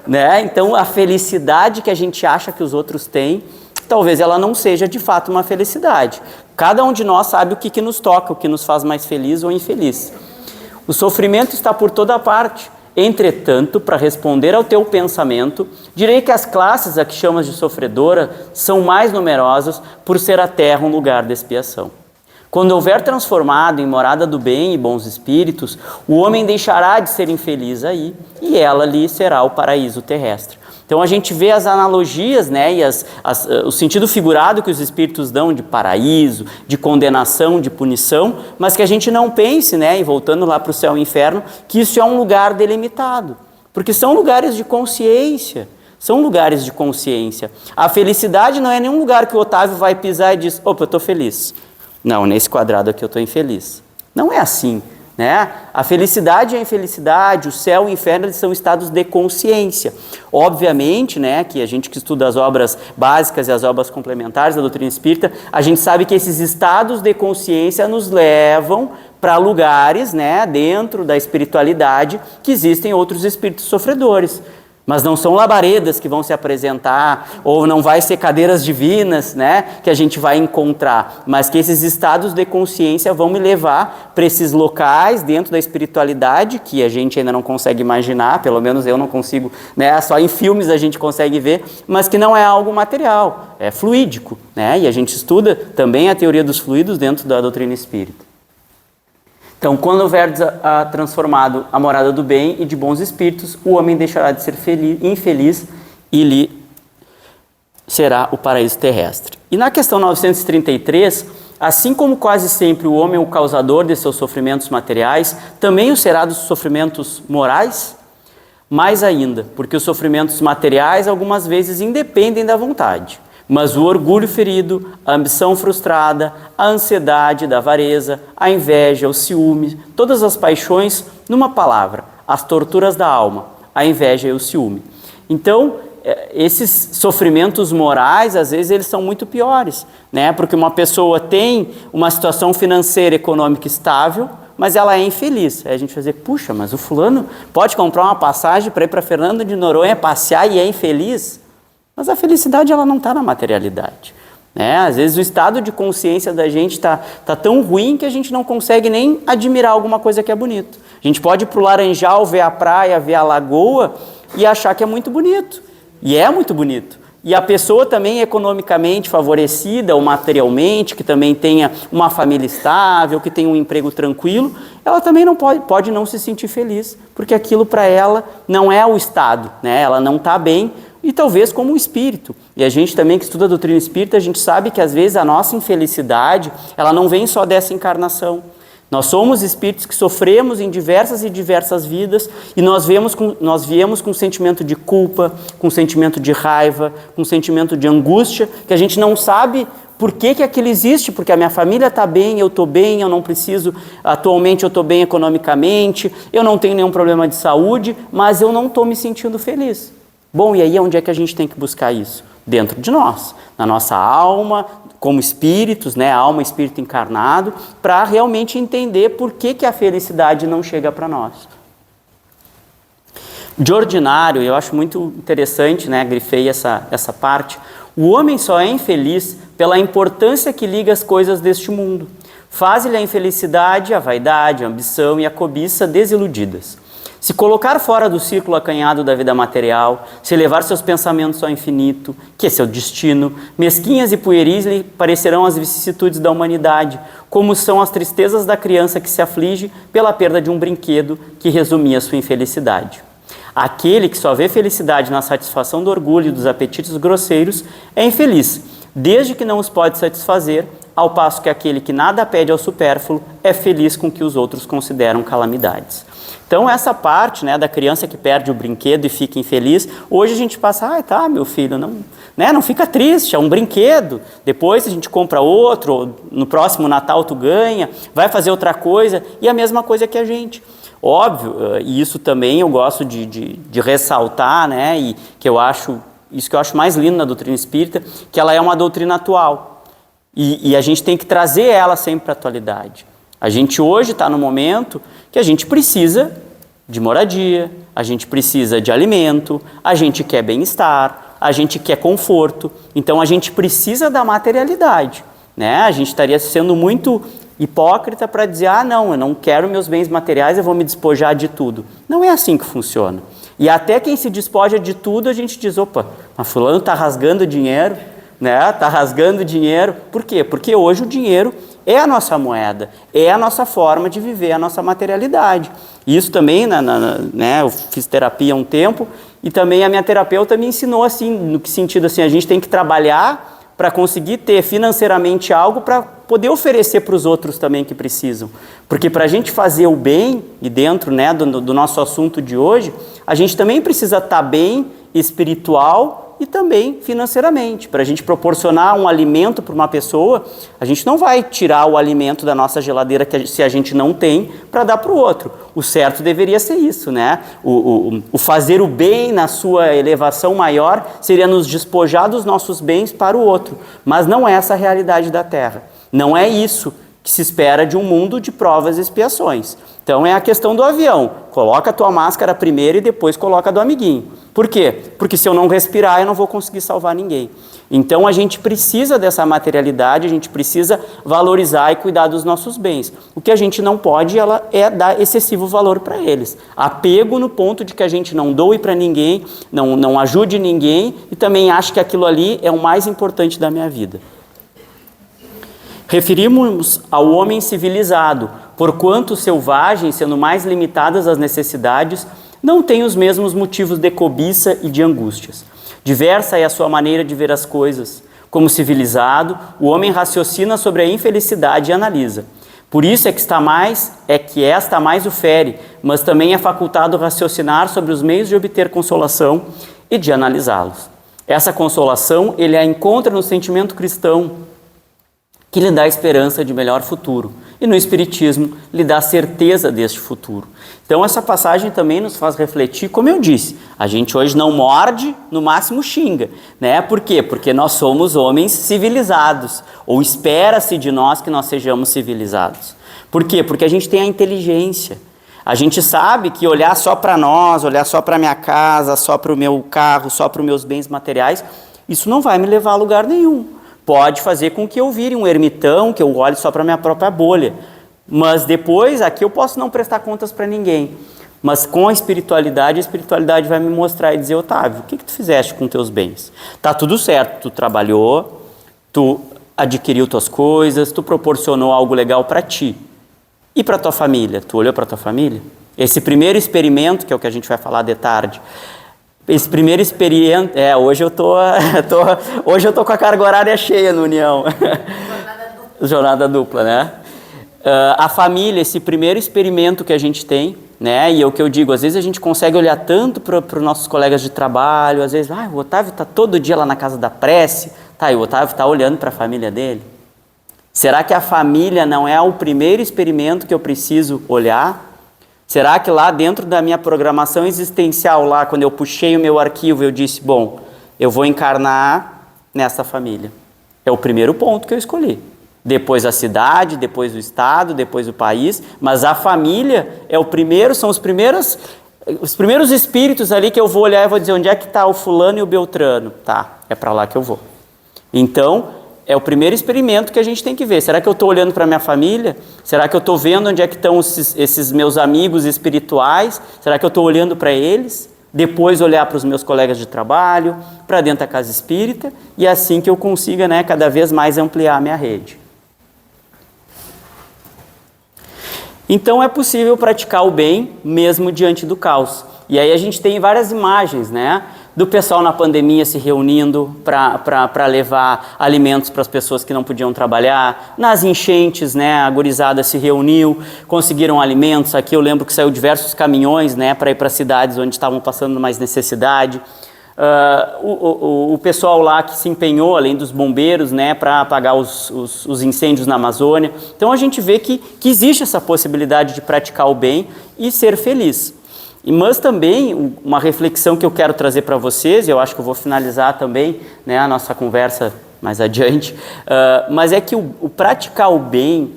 né? Então a felicidade que a gente acha que os outros têm, talvez ela não seja de fato uma felicidade. Cada um de nós sabe o que nos toca, o que nos faz mais feliz ou infeliz. O sofrimento está por toda parte. Entretanto, para responder ao teu pensamento, direi que as classes a que chamas de sofredora são mais numerosas por ser a terra um lugar de expiação. Quando houver transformado em morada do bem e bons espíritos, o homem deixará de ser infeliz aí, e ela lhe será o paraíso terrestre. Então a gente vê as analogias, né, e o sentido figurado que os espíritos dão de paraíso, de condenação, de punição, mas que a gente não pense, né, e voltando lá para o céu e inferno, que isso é um lugar delimitado, porque são lugares de consciência. São lugares de consciência. A felicidade não é nenhum lugar que o Otávio vai pisar e diz, opa, eu estou feliz. Não, nesse quadrado aqui eu estou infeliz. Não é assim, né? A felicidade e a infelicidade, o céu e o inferno, eles são estados de consciência. Obviamente, né, que a gente que estuda as obras básicas e as obras complementares da doutrina espírita, a gente sabe que esses estados de consciência nos levam para lugares, né, dentro da espiritualidade, que existem outros espíritos sofredores. Mas não são labaredas que vão se apresentar, ou não vai ser cadeiras divinas, né, que a gente vai encontrar, mas que esses estados de consciência vão me levar para esses locais dentro da espiritualidade, que a gente ainda não consegue imaginar, pelo menos eu não consigo, né, só em filmes a gente consegue ver, mas que não é algo material, é fluídico, né, e a gente estuda também a teoria dos fluidos dentro da doutrina espírita. Então, quando houver transformado a morada do bem e de bons espíritos, o homem deixará de ser infeliz e lhe será o paraíso terrestre. E na questão 933, assim como quase sempre o homem é o causador de seus sofrimentos materiais, também o será dos sofrimentos morais? Mais ainda, porque os sofrimentos materiais algumas vezes independem da vontade. Mas o orgulho ferido, a ambição frustrada, a ansiedade da avareza, a inveja, o ciúme, todas as paixões, numa palavra, as torturas da alma, a inveja e o ciúme. Então, esses sofrimentos morais, às vezes, eles são muito piores, né? Porque uma pessoa tem uma situação financeira e econômica estável, mas ela é infeliz. Aí a gente vai dizer, puxa, mas o fulano pode comprar uma passagem para ir para Fernando de Noronha passear e é infeliz? Mas a felicidade ela não está na materialidade, né? Às vezes o estado de consciência da gente está tão ruim que a gente não consegue nem admirar alguma coisa que é bonito. A gente pode ir para o Laranjal, ver a praia, ver a lagoa e achar que é muito bonito. E é muito bonito. E a pessoa também economicamente favorecida ou materialmente, que também tenha uma família estável, que tenha um emprego tranquilo, ela também não pode não se sentir feliz, porque aquilo para ela não é o estado, né? Ela não está bem, e talvez como um espírito. E a gente também que estuda a doutrina espírita, a gente sabe que às vezes a nossa infelicidade, ela não vem só dessa encarnação. Nós somos espíritos que sofremos em diversas e diversas vidas e nós viemos com um sentimento de culpa, com um sentimento de raiva, com um sentimento de angústia, que a gente não sabe por que aquilo existe, porque a minha família está bem, eu estou bem, eu não preciso, atualmente eu estou bem economicamente, eu não tenho nenhum problema de saúde, mas eu não estou me sentindo feliz. Bom, e aí onde é que a gente tem que buscar isso? Dentro de nós, na nossa alma, como espíritos, né, alma e espírito encarnado, para realmente entender por que a felicidade não chega para nós. De ordinário, eu acho muito interessante, né, grifei essa parte, o homem só é infeliz pela importância que liga as coisas deste mundo. Faz-lhe a infelicidade, a vaidade, a ambição e a cobiça desiludidas. Se colocar fora do círculo acanhado da vida material, se elevar seus pensamentos ao infinito, que é seu destino, mesquinhas e pueris lhe parecerão as vicissitudes da humanidade, como são as tristezas da criança que se aflige pela perda de um brinquedo que resumia sua infelicidade. Aquele que só vê felicidade na satisfação do orgulho e dos apetites grosseiros é infeliz, desde que não os pode satisfazer, ao passo que aquele que nada pede ao supérfluo é feliz com o que os outros consideram calamidades. Então essa parte, né, da criança que perde o brinquedo e fica infeliz, hoje a gente passa, tá, meu filho, não fica triste, é um brinquedo, depois a gente compra outro, no próximo Natal tu ganha, vai fazer outra coisa, e a mesma coisa que a gente. Óbvio, e isso também eu gosto de ressaltar, né, e que eu acho, isso que eu acho mais lindo na doutrina espírita, que ela é uma doutrina atual, e a gente tem que trazer ela sempre para a atualidade. A gente hoje está no momento que a gente precisa de moradia, a gente precisa de alimento, a gente quer bem-estar, a gente quer conforto, então a gente precisa da materialidade, né? A gente estaria sendo muito hipócrita para dizer, não, eu não quero meus bens materiais, eu vou me despojar de tudo. Não é assim que funciona. E até quem se despoja de tudo, a gente diz, opa, mas fulano está rasgando dinheiro, né? Está rasgando dinheiro. Por quê? Porque hoje o dinheiro é a nossa moeda, é a nossa forma de viver a nossa materialidade. Isso também, né, eu fiz terapia há um tempo, e também a minha terapeuta me ensinou assim, no que sentido assim, a gente tem que trabalhar para conseguir ter financeiramente algo para poder oferecer para os outros também que precisam. Porque para a gente fazer o bem, e dentro, né, do nosso assunto de hoje, a gente também precisa estar bem espiritual e também financeiramente. Para a gente proporcionar um alimento para uma pessoa, a gente não vai tirar o alimento da nossa geladeira se a gente não tem para dar para o outro. O certo deveria ser isso, né? O fazer o bem na sua elevação maior seria nos despojar dos nossos bens para o outro. Mas não é essa a realidade da Terra. Não é isso que se espera de um mundo de provas e expiações. Então é a questão do avião. Coloca a tua máscara primeiro e depois coloca a do amiguinho. Por quê? Porque se eu não respirar, eu não vou conseguir salvar ninguém. Então a gente precisa dessa materialidade, a gente precisa valorizar e cuidar dos nossos bens. O que a gente não pode é dar excessivo valor para eles. Apego no ponto de que a gente não doe para ninguém, não ajude ninguém e também acha que aquilo ali é o mais importante da minha vida. Referimos ao homem civilizado, porquanto selvagem, sendo mais limitadas as necessidades, não tem os mesmos motivos de cobiça e de angústias. Diversa é a sua maneira de ver as coisas. Como civilizado, o homem raciocina sobre a infelicidade e analisa. Por isso é que esta mais o fere, mas também é facultado raciocinar sobre os meios de obter consolação e de analisá-los. Essa consolação ele a encontra no sentimento cristão, que lhe dá esperança de melhor futuro, e no Espiritismo lhe dá certeza deste futuro. Então essa passagem também nos faz refletir, como eu disse, a gente hoje não morde, no máximo xinga, né? Por quê? Porque nós somos homens civilizados, ou espera-se de nós que nós sejamos civilizados. Por quê? Porque a gente tem a inteligência, a gente sabe que olhar só para nós, olhar só para minha casa, só para o meu carro, só para os meus bens materiais, isso não vai me levar a lugar nenhum. Pode fazer com que eu vire um ermitão, que eu olhe só para a minha própria bolha. Mas depois, aqui eu posso não prestar contas para ninguém. Mas com a espiritualidade vai me mostrar e dizer, Otávio, o que tu fizeste com teus bens? Tá tudo certo, tu trabalhou, tu adquiriu tuas coisas, tu proporcionou algo legal para ti. E para tua família? Tu olhou para tua família? Esse primeiro experimento, que é o que a gente vai falar de tarde, esse primeiro experimento, hoje eu tô com a carga horária cheia no União. Jornada dupla, né? A família, esse primeiro experimento que a gente tem, né? E é o que eu digo, às vezes a gente consegue olhar tanto para os nossos colegas de trabalho, às vezes, o Otávio está todo dia lá na casa da prece, e o Otávio está olhando para a família dele. Será que a família não é o primeiro experimento que eu preciso olhar? Será que lá dentro da minha programação existencial, lá quando eu puxei o meu arquivo, eu disse, bom, eu vou encarnar nessa família. É o primeiro ponto que eu escolhi. Depois a cidade, depois o estado, depois o país, mas a família é o primeiro, são os primeiros espíritos ali que eu vou olhar e vou dizer, onde é que está o fulano e o beltrano? Tá, é para lá que eu vou. Então, é o primeiro experimento que a gente tem que ver. Será que eu estou olhando para a minha família? Será que eu estou vendo onde é que estão esses meus amigos espirituais? Será que eu estou olhando para eles? Depois olhar para os meus colegas de trabalho, para dentro da casa espírita, e assim que eu consiga, né, cada vez mais ampliar a minha rede. Então é possível praticar o bem mesmo diante do caos. E aí a gente tem várias imagens, né? do pessoal na pandemia se reunindo para levar alimentos para as pessoas que não podiam trabalhar, nas enchentes, né, a gurizada se reuniu, conseguiram alimentos. Aqui eu lembro que saiu diversos caminhões, né, para ir para cidades onde estavam passando mais necessidade. O pessoal lá que se empenhou, além dos bombeiros, né, para apagar os incêndios na Amazônia. Então a gente vê que existe essa possibilidade de praticar o bem e ser feliz. Mas também uma reflexão que eu quero trazer para vocês, e eu acho que eu vou finalizar também, né, a nossa conversa mais adiante, mas é que o praticar o bem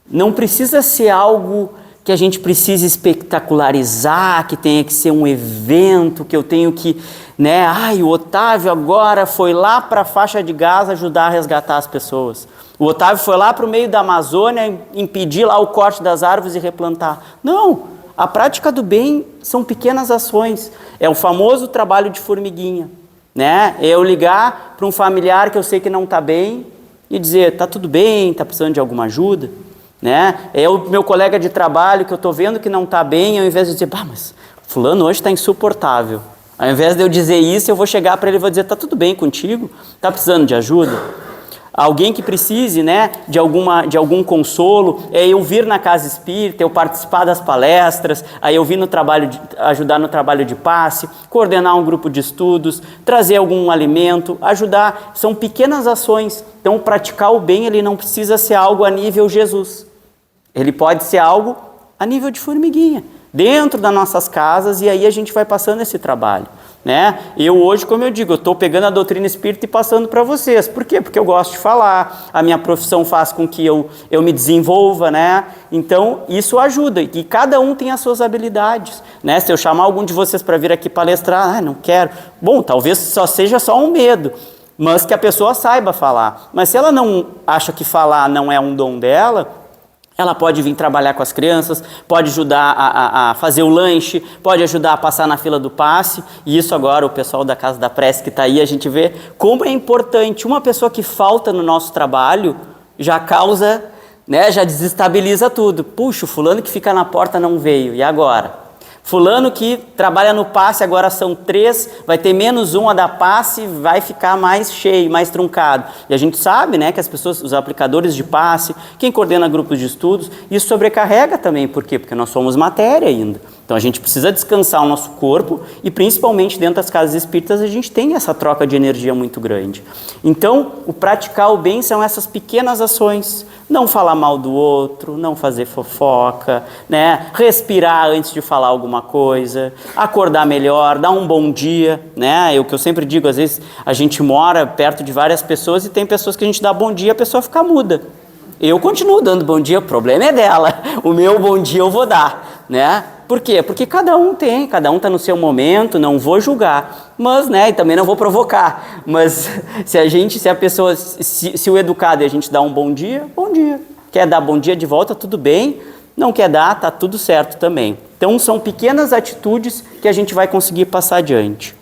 não precisa ser algo que a gente precise espetacularizar, que tenha que ser um evento, que eu tenho que, né, o Otávio agora foi lá para a faixa de Gaza ajudar a resgatar as pessoas. O Otávio foi lá para o meio da Amazônia impedir lá o corte das árvores e replantar. Não! A prática do bem são pequenas ações, é o famoso trabalho de formiguinha, né? É eu ligar para um familiar que eu sei que não está bem e dizer, está tudo bem, está precisando de alguma ajuda, né? É o meu colega de trabalho que eu estou vendo que não está bem, ao invés de dizer, mas fulano hoje está insuportável. Ao invés de eu dizer isso, eu vou chegar para ele e vou dizer, está tudo bem contigo? Está precisando de ajuda? Alguém que precise, né, de algum consolo, é eu vir na casa espírita, eu participar das palestras, aí eu vir ajudar no trabalho de passe, coordenar um grupo de estudos, trazer algum alimento, ajudar. São pequenas ações. Então, praticar o bem, ele não precisa ser algo a nível Jesus. Ele pode ser algo a nível de formiguinha, dentro das nossas casas, e aí a gente vai passando esse trabalho. Né? Eu hoje, como eu digo, eu estou pegando a doutrina espírita e passando para vocês. Por quê? Porque eu gosto de falar, a minha profissão faz com que eu me desenvolva, né? Então, isso ajuda, e cada um tem as suas habilidades, né? Se eu chamar algum de vocês para vir aqui palestrar, não quero. Bom, talvez seja só um medo, mas que a pessoa saiba falar. Mas se ela não acha que falar não é um dom dela, ela pode vir trabalhar com as crianças, pode ajudar a fazer o lanche, pode ajudar a passar na fila do passe. E isso agora, o pessoal da Casa da Prece que está aí, a gente vê como é importante. Uma pessoa que falta no nosso trabalho já causa, né, já desestabiliza tudo. Puxa, o fulano que fica na porta não veio, e agora? Fulano que trabalha no passe, agora são 3, vai ter menos um a dar passe, vai ficar mais cheio, mais truncado. E a gente sabe, né, que as pessoas, os aplicadores de passe, quem coordena grupos de estudos, isso sobrecarrega também. Por quê? Porque nós somos matéria ainda. Então a gente precisa descansar o nosso corpo e principalmente dentro das casas espíritas a gente tem essa troca de energia muito grande. Então o praticar o bem são essas pequenas ações. Não falar mal do outro, não fazer fofoca, né? Respirar antes de falar alguma coisa, acordar melhor, dar um bom dia, né? O que eu sempre digo, às vezes a gente mora perto de várias pessoas e tem pessoas que a gente dá bom dia e a pessoa fica muda. Eu continuo dando bom dia, o problema é dela. O meu bom dia eu vou dar, né? Por quê? Porque cada um está no seu momento, não vou julgar, mas, né, e também não vou provocar. Mas se o educado e a gente dá um bom dia, quer dar bom dia de volta, tudo bem, não quer dar, tá tudo certo também. Então são pequenas atitudes que a gente vai conseguir passar adiante.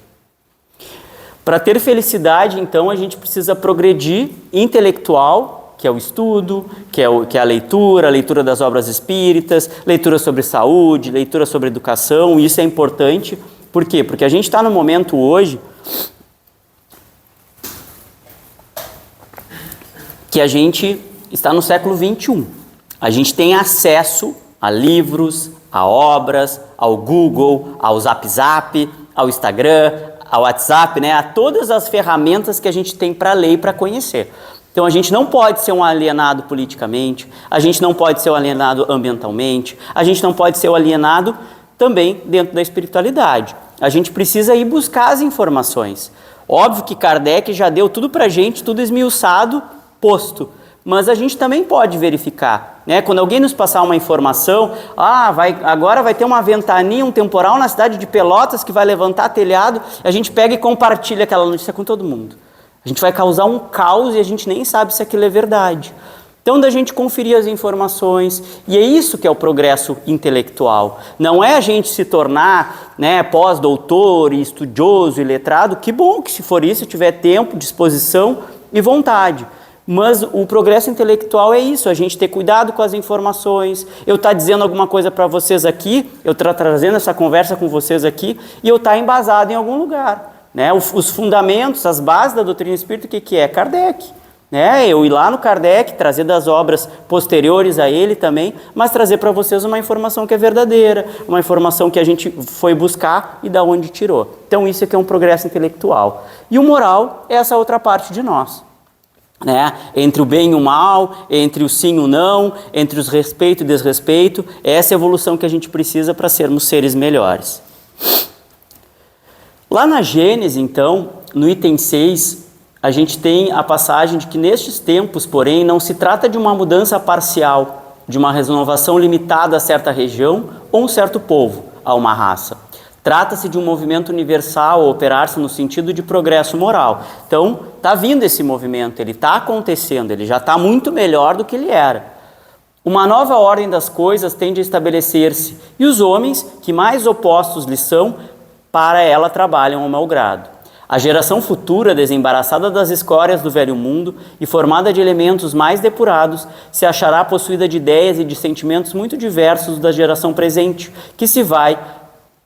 Para ter felicidade, então, a gente precisa progredir intelectual, que é o estudo, que é a leitura das obras espíritas, leitura sobre saúde, leitura sobre educação. Isso é importante. Por quê? Porque a gente está no momento hoje que a gente está no século XXI. A gente tem acesso a livros, a obras, ao Google, ao Zap Zap, ao Instagram, ao WhatsApp, né? A todas as ferramentas que a gente tem para ler e para conhecer. Então a gente não pode ser um alienado politicamente, a gente não pode ser um alienado ambientalmente, a gente não pode ser um alienado também dentro da espiritualidade. A gente precisa ir buscar as informações. Óbvio que Kardec já deu tudo pra gente, tudo esmiuçado, posto. Mas a gente também pode verificar, né? Quando alguém nos passar uma informação, agora vai ter uma ventania, um temporal na cidade de Pelotas que vai levantar telhado, a gente pega e compartilha aquela notícia com todo mundo. A gente vai causar um caos e a gente nem sabe se aquilo é verdade. Então, da gente conferir as informações, e é isso que é o progresso intelectual. Não é a gente se tornar, né, pós-doutor, e estudioso e letrado. Que bom que se for isso, tiver tempo, disposição e vontade. Mas o progresso intelectual é isso, a gente ter cuidado com as informações, eu estar dizendo alguma coisa para vocês aqui, eu estar trazendo essa conversa com vocês aqui, e eu estar embasado em algum lugar. né? Os fundamentos, as bases da doutrina espírita, o que é? Kardec. Né? Eu ir lá no Kardec, trazer das obras posteriores a ele também, mas trazer para vocês uma informação que é verdadeira, uma informação que a gente foi buscar e da onde tirou. Então isso aqui é um progresso intelectual. E o moral é essa outra parte de nós. Né? Entre o bem e o mal, entre o sim e o não, entre os respeito e desrespeito, essa é a evolução que a gente precisa para sermos seres melhores. Lá na Gênesis, então, no item 6, a gente tem a passagem de que nestes tempos, porém, não se trata de uma mudança parcial, de uma renovação limitada a certa região ou um certo povo, a uma raça. Trata-se de um movimento universal a operar-se no sentido de progresso moral. Então, está vindo esse movimento, ele está acontecendo, ele já está muito melhor do que ele era. Uma nova ordem das coisas tende a estabelecer-se, e os homens, que mais opostos lhes são, para ela trabalham ao mau grado. A geração futura, desembaraçada das escórias do velho mundo e formada de elementos mais depurados, se achará possuída de ideias e de sentimentos muito diversos da geração presente, que se vai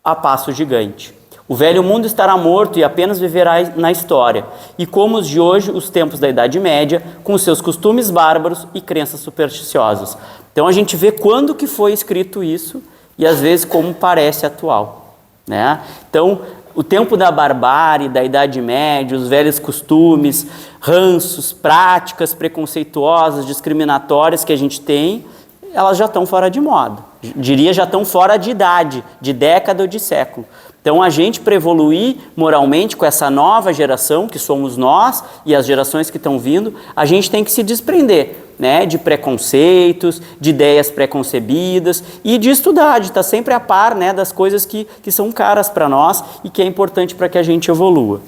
a passo gigante. O velho mundo estará morto e apenas viverá na história, e como os de hoje, os tempos da Idade Média, com seus costumes bárbaros e crenças supersticiosas. Então a gente vê quando que foi escrito isso e às vezes como parece atual, né? Então, o tempo da barbárie, da Idade Média, os velhos costumes, ranços, práticas preconceituosas, discriminatórias que a gente tem, elas já estão fora de moda. Diria, já estão fora de idade, de década ou de século. Então, a gente, para evoluir moralmente com essa nova geração, que somos nós e as gerações que estão vindo, a gente tem que se desprender, né, de preconceitos, de ideias preconcebidas e de estudar, de estar sempre a par, né, das coisas que são caras para nós e que é importante para que a gente evolua.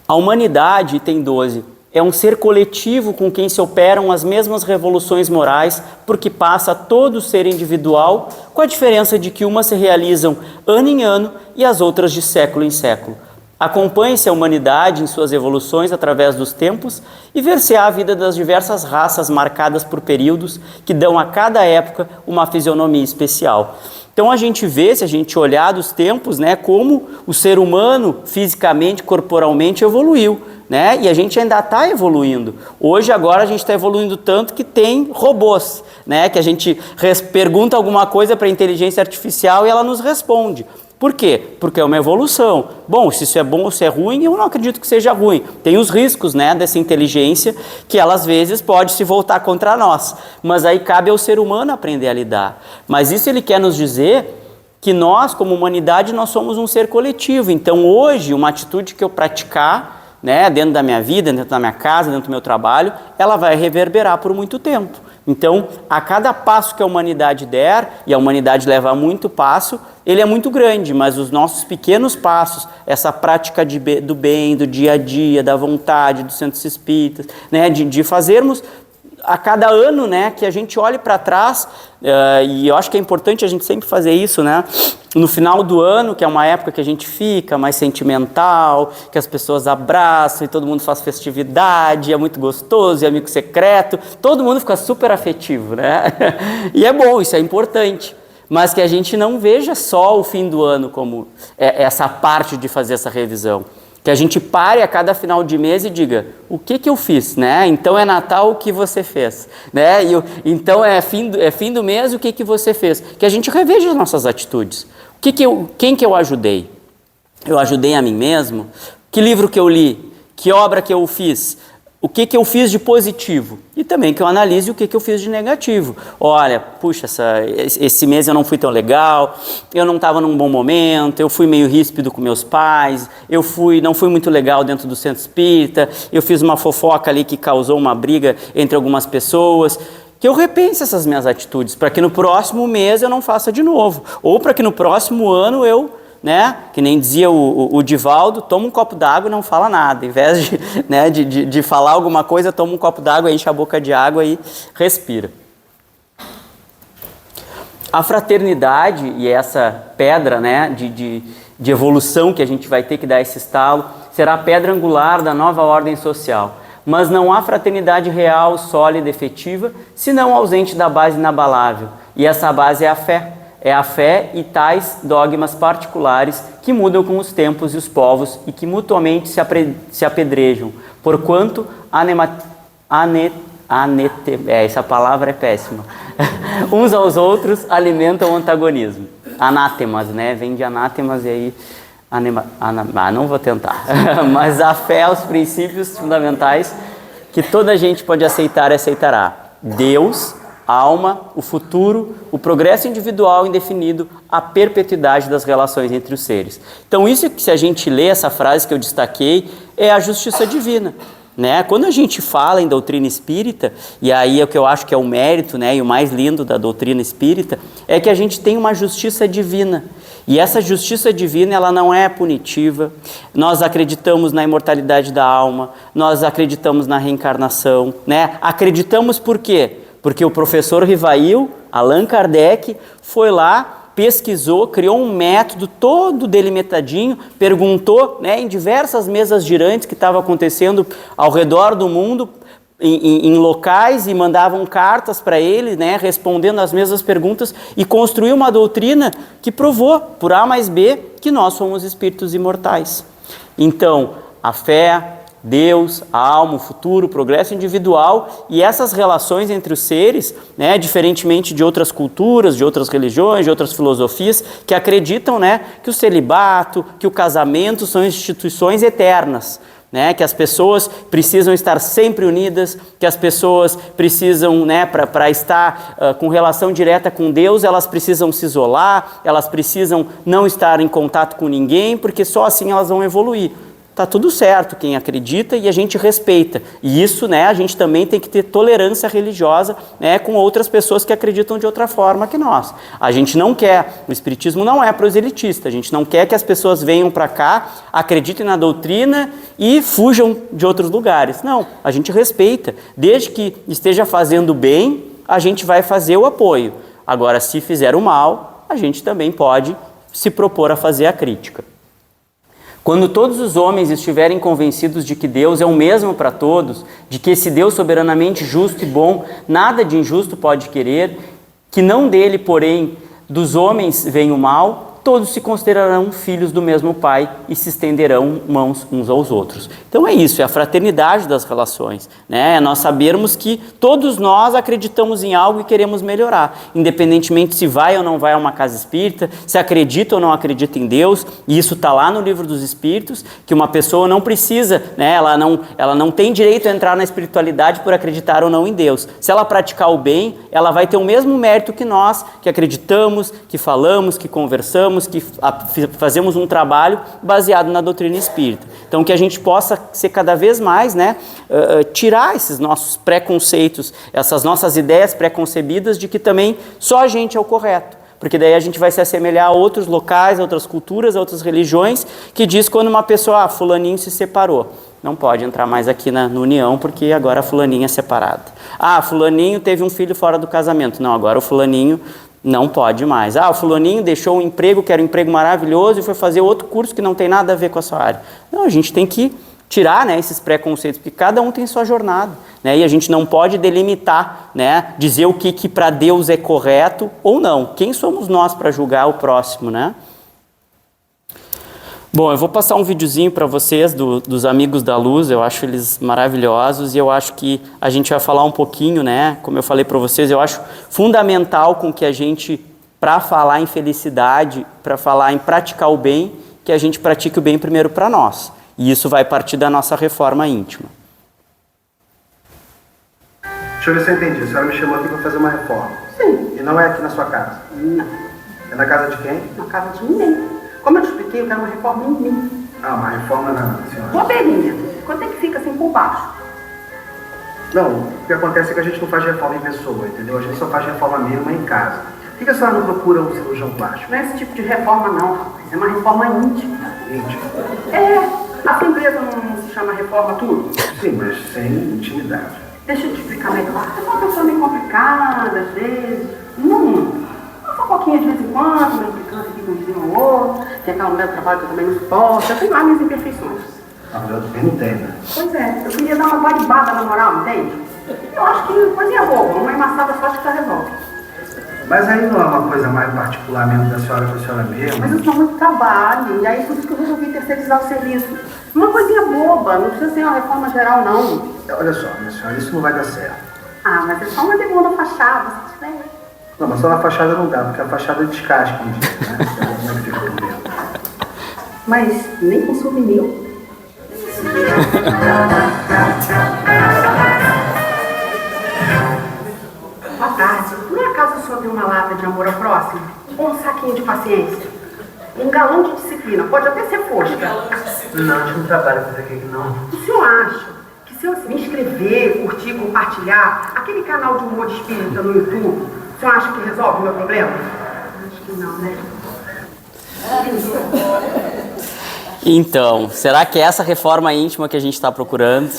A humanidade, item 12, é um ser coletivo com quem se operam as mesmas revoluções morais, porque passa a todo ser individual, com a diferença de que umas se realizam ano em ano e as outras de século em século. Acompanhe-se a humanidade em suas evoluções através dos tempos e ver-se-á a vida das diversas raças marcadas por períodos que dão a cada época uma fisionomia especial. Então a gente vê, se a gente olhar dos tempos, né, como o ser humano fisicamente, corporalmente evoluiu, né? E a gente ainda está evoluindo. Hoje, agora, a gente está evoluindo tanto que tem robôs, né? Que a gente pergunta alguma coisa para a inteligência artificial e ela nos responde. Por quê? Porque é uma evolução. Bom, se isso é bom ou se é ruim, eu não acredito que seja ruim. Tem os riscos, né, dessa inteligência que ela às vezes pode se voltar contra nós. Mas aí cabe ao ser humano aprender a lidar. Mas isso ele quer nos dizer que nós, como humanidade, nós somos um ser coletivo. Então hoje, uma atitude que eu praticar, né, dentro da minha vida, dentro da minha casa, dentro do meu trabalho, ela vai reverberar por muito tempo. Então, a cada passo que a humanidade der, e a humanidade leva muito passo, ele é muito grande, mas os nossos pequenos passos, essa prática do bem, do dia a dia, da vontade, dos centros espíritas, né, de fazermos a cada ano, né, que a gente olhe para trás, e eu acho que é importante a gente sempre fazer isso, né, no final do ano, que é uma época que a gente fica mais sentimental, que as pessoas abraçam e todo mundo faz festividade, é muito gostoso, é amigo secreto, todo mundo fica super afetivo, né, e é bom, isso é importante, mas que a gente não veja só o fim do ano como essa parte de fazer essa revisão. Que a gente pare a cada final de mês e diga, o que eu fiz, né? Então é Natal, o que você fez, né? Então é fim do mês, o que você fez? Que a gente reveja as nossas atitudes. Quem que eu ajudei? Eu ajudei a mim mesmo? Que livro que eu li? Que obra que eu fiz? O que eu fiz de positivo? E também que eu analise o que eu fiz de negativo. Olha, puxa, esse mês eu não fui tão legal, eu não estava num bom momento, eu fui meio ríspido com meus pais, não fui muito legal dentro do centro espírita, eu fiz uma fofoca ali que causou uma briga entre algumas pessoas. Que eu repense essas minhas atitudes, para que no próximo mês eu não faça de novo. Ou para que no próximo ano eu, né, que nem dizia o Divaldo, toma um copo d'água e não fala nada. Em vez de falar alguma coisa, toma um copo d'água, enche a boca de água e respira. A fraternidade e essa pedra, né, de evolução que a gente vai ter que dar esse estalo, será a pedra angular da nova ordem social. Mas não há fraternidade real, sólida, efetiva, senão ausente da base inabalável. E essa base é a fé. É a fé e tais dogmas particulares que mudam com os tempos e os povos e que mutuamente se apedrejam, porquanto essa palavra é péssima. Uns aos outros alimentam o antagonismo. Anátemas, né? Vem de anátemas e aí... não vou tentar. Mas a fé aos princípios fundamentais que toda gente pode aceitar e aceitará. Deus, a alma, o futuro, o progresso individual indefinido, a perpetuidade das relações entre os seres. Então isso que se a gente lê essa frase que eu destaquei é a justiça divina, né? Quando a gente fala em doutrina espírita, e aí é o que eu acho que é o mérito, né, e o mais lindo da doutrina espírita, é que a gente tem uma justiça divina. E essa justiça divina, ela não é punitiva. Nós acreditamos na imortalidade da alma, nós acreditamos na reencarnação, né? Acreditamos por quê? Porque o professor Rivail, Allan Kardec, foi lá, pesquisou, criou um método todo delimitadinho, perguntou, né, em diversas mesas girantes que estavam acontecendo ao redor do mundo, em locais, e mandavam cartas para ele, né, respondendo as mesmas perguntas, e construiu uma doutrina que provou, por A mais B, que nós somos espíritos imortais. Então, a fé, Deus, a alma, o futuro, o progresso individual e essas relações entre os seres, né, diferentemente de outras culturas, de outras religiões, de outras filosofias, que acreditam, né, que o celibato, que o casamento são instituições eternas, né, que as pessoas precisam estar sempre unidas, que as pessoas precisam, né, para estar com relação direta com Deus, elas precisam se isolar, elas precisam não estar em contato com ninguém, porque só assim elas vão evoluir. Tá tudo certo, quem acredita, e a gente respeita. E isso, né, a gente também tem que ter tolerância religiosa, né, com outras pessoas que acreditam de outra forma que nós. A gente não quer, o espiritismo não é proselitista, a gente não quer que as pessoas venham para cá, acreditem na doutrina e fujam de outros lugares. Não, a gente respeita. Desde que esteja fazendo bem, a gente vai fazer o apoio. Agora, se fizer o mal, a gente também pode se propor a fazer a crítica. Quando todos os homens estiverem convencidos de que Deus é o mesmo para todos, de que esse Deus soberanamente justo e bom, nada de injusto pode querer, que não dele, porém, dos homens vem o mal, todos se considerarão filhos do mesmo Pai e se estenderão mãos uns aos outros. Então é isso, é a fraternidade das relações, né? É nós sabermos que todos nós acreditamos em algo e queremos melhorar, independentemente se vai ou não vai a uma casa espírita, se acredita ou não acredita em Deus, e isso está lá no Livro dos Espíritos, que uma pessoa não precisa, né? Ela não tem direito a entrar na espiritualidade por acreditar ou não em Deus. Se ela praticar o bem, ela vai ter o mesmo mérito que nós, que acreditamos, que falamos, que conversamos, que fazemos um trabalho baseado na doutrina espírita. Então, que a gente possa ser cada vez mais, né, tirar esses nossos preconceitos, essas nossas ideias preconcebidas de que também só a gente é o correto. Porque daí a gente vai se assemelhar a outros locais, a outras culturas, a outras religiões, que diz quando uma pessoa, fulaninho se separou. Não pode entrar mais aqui na união, porque agora a fulaninha é separada. Fulaninho teve um filho fora do casamento. Não, agora o fulaninho não pode mais. O fulaninho deixou um emprego que era um emprego maravilhoso e foi fazer outro curso que não tem nada a ver com a sua área. Não, a gente tem que tirar, né, esses preconceitos, porque cada um tem sua jornada, né, e a gente não pode delimitar, né, dizer o que para Deus é correto ou não. Quem somos nós para julgar o próximo, né? Bom, eu vou passar um videozinho para vocês dos Amigos da Luz, eu acho eles maravilhosos e eu acho que a gente vai falar um pouquinho, né, como eu falei para vocês, eu acho fundamental com que a gente, para falar em felicidade, para falar em praticar o bem, que a gente pratique o bem primeiro para nós. E isso vai partir da nossa reforma íntima. Deixa eu ver se eu entendi. A senhora me chamou aqui para fazer uma reforma. Sim. E não é aqui na sua casa? Não. É na casa de quem? Na casa de ninguém. Como eu te expliquei, eu quero uma reforma em mim. Uma reforma na senhora. Bobeirinha. Quanto é que fica assim por baixo? Não, o que acontece é que a gente não faz reforma em pessoa, entendeu? A gente só faz reforma mínima em casa. Por que a senhora não procura um cirurgião plástico? Não é esse tipo de reforma não, rapaz. É uma reforma íntima. Íntima? A sua empresa não se chama Reforma Tudo? Sim, mas sem intimidade. Deixa eu te explicar melhor. Eu sou uma pessoa meio complicada, às vezes. Uma fofoquinha de vez em quando, uma implicância aqui com um vizinho ou outro. Tem aquela mulher do trabalho que eu também não suporto. Eu tenho lá minhas imperfeições. Eu não entendo, né? Pois é, eu queria dar uma guaribada na moral, entende? Eu acho que coisinha boba, uma emassada só acho que já resolve. Mas aí não é uma coisa mais particular mesmo da senhora com a senhora mesmo? Mas eu sou muito trabalho, e aí por isso que eu resolvi terceirizar o serviço. Uma coisinha boba, não precisa ser uma reforma geral, não. Olha só, minha senhora, isso não vai dar certo. Ah, mas é só uma demanda fachada, se tiver. Não, mas só na fachada não dá, porque a fachada descasca um dia, né? Como é que fica por dentro? Mas nem com souvenir. Boa tarde. Por acaso o senhor tem uma lata de amor ao próximo? Ou um saquinho de paciência? Um galão de disciplina, pode até ser fosca. Não, a gente não trabalha com isso aqui, não. O senhor acha que se eu me inscrever, curtir, compartilhar aquele canal de humor de espírita no YouTube, o senhor acha que resolve o meu problema? Acho que não, né? Então, será que é essa reforma íntima que a gente está procurando?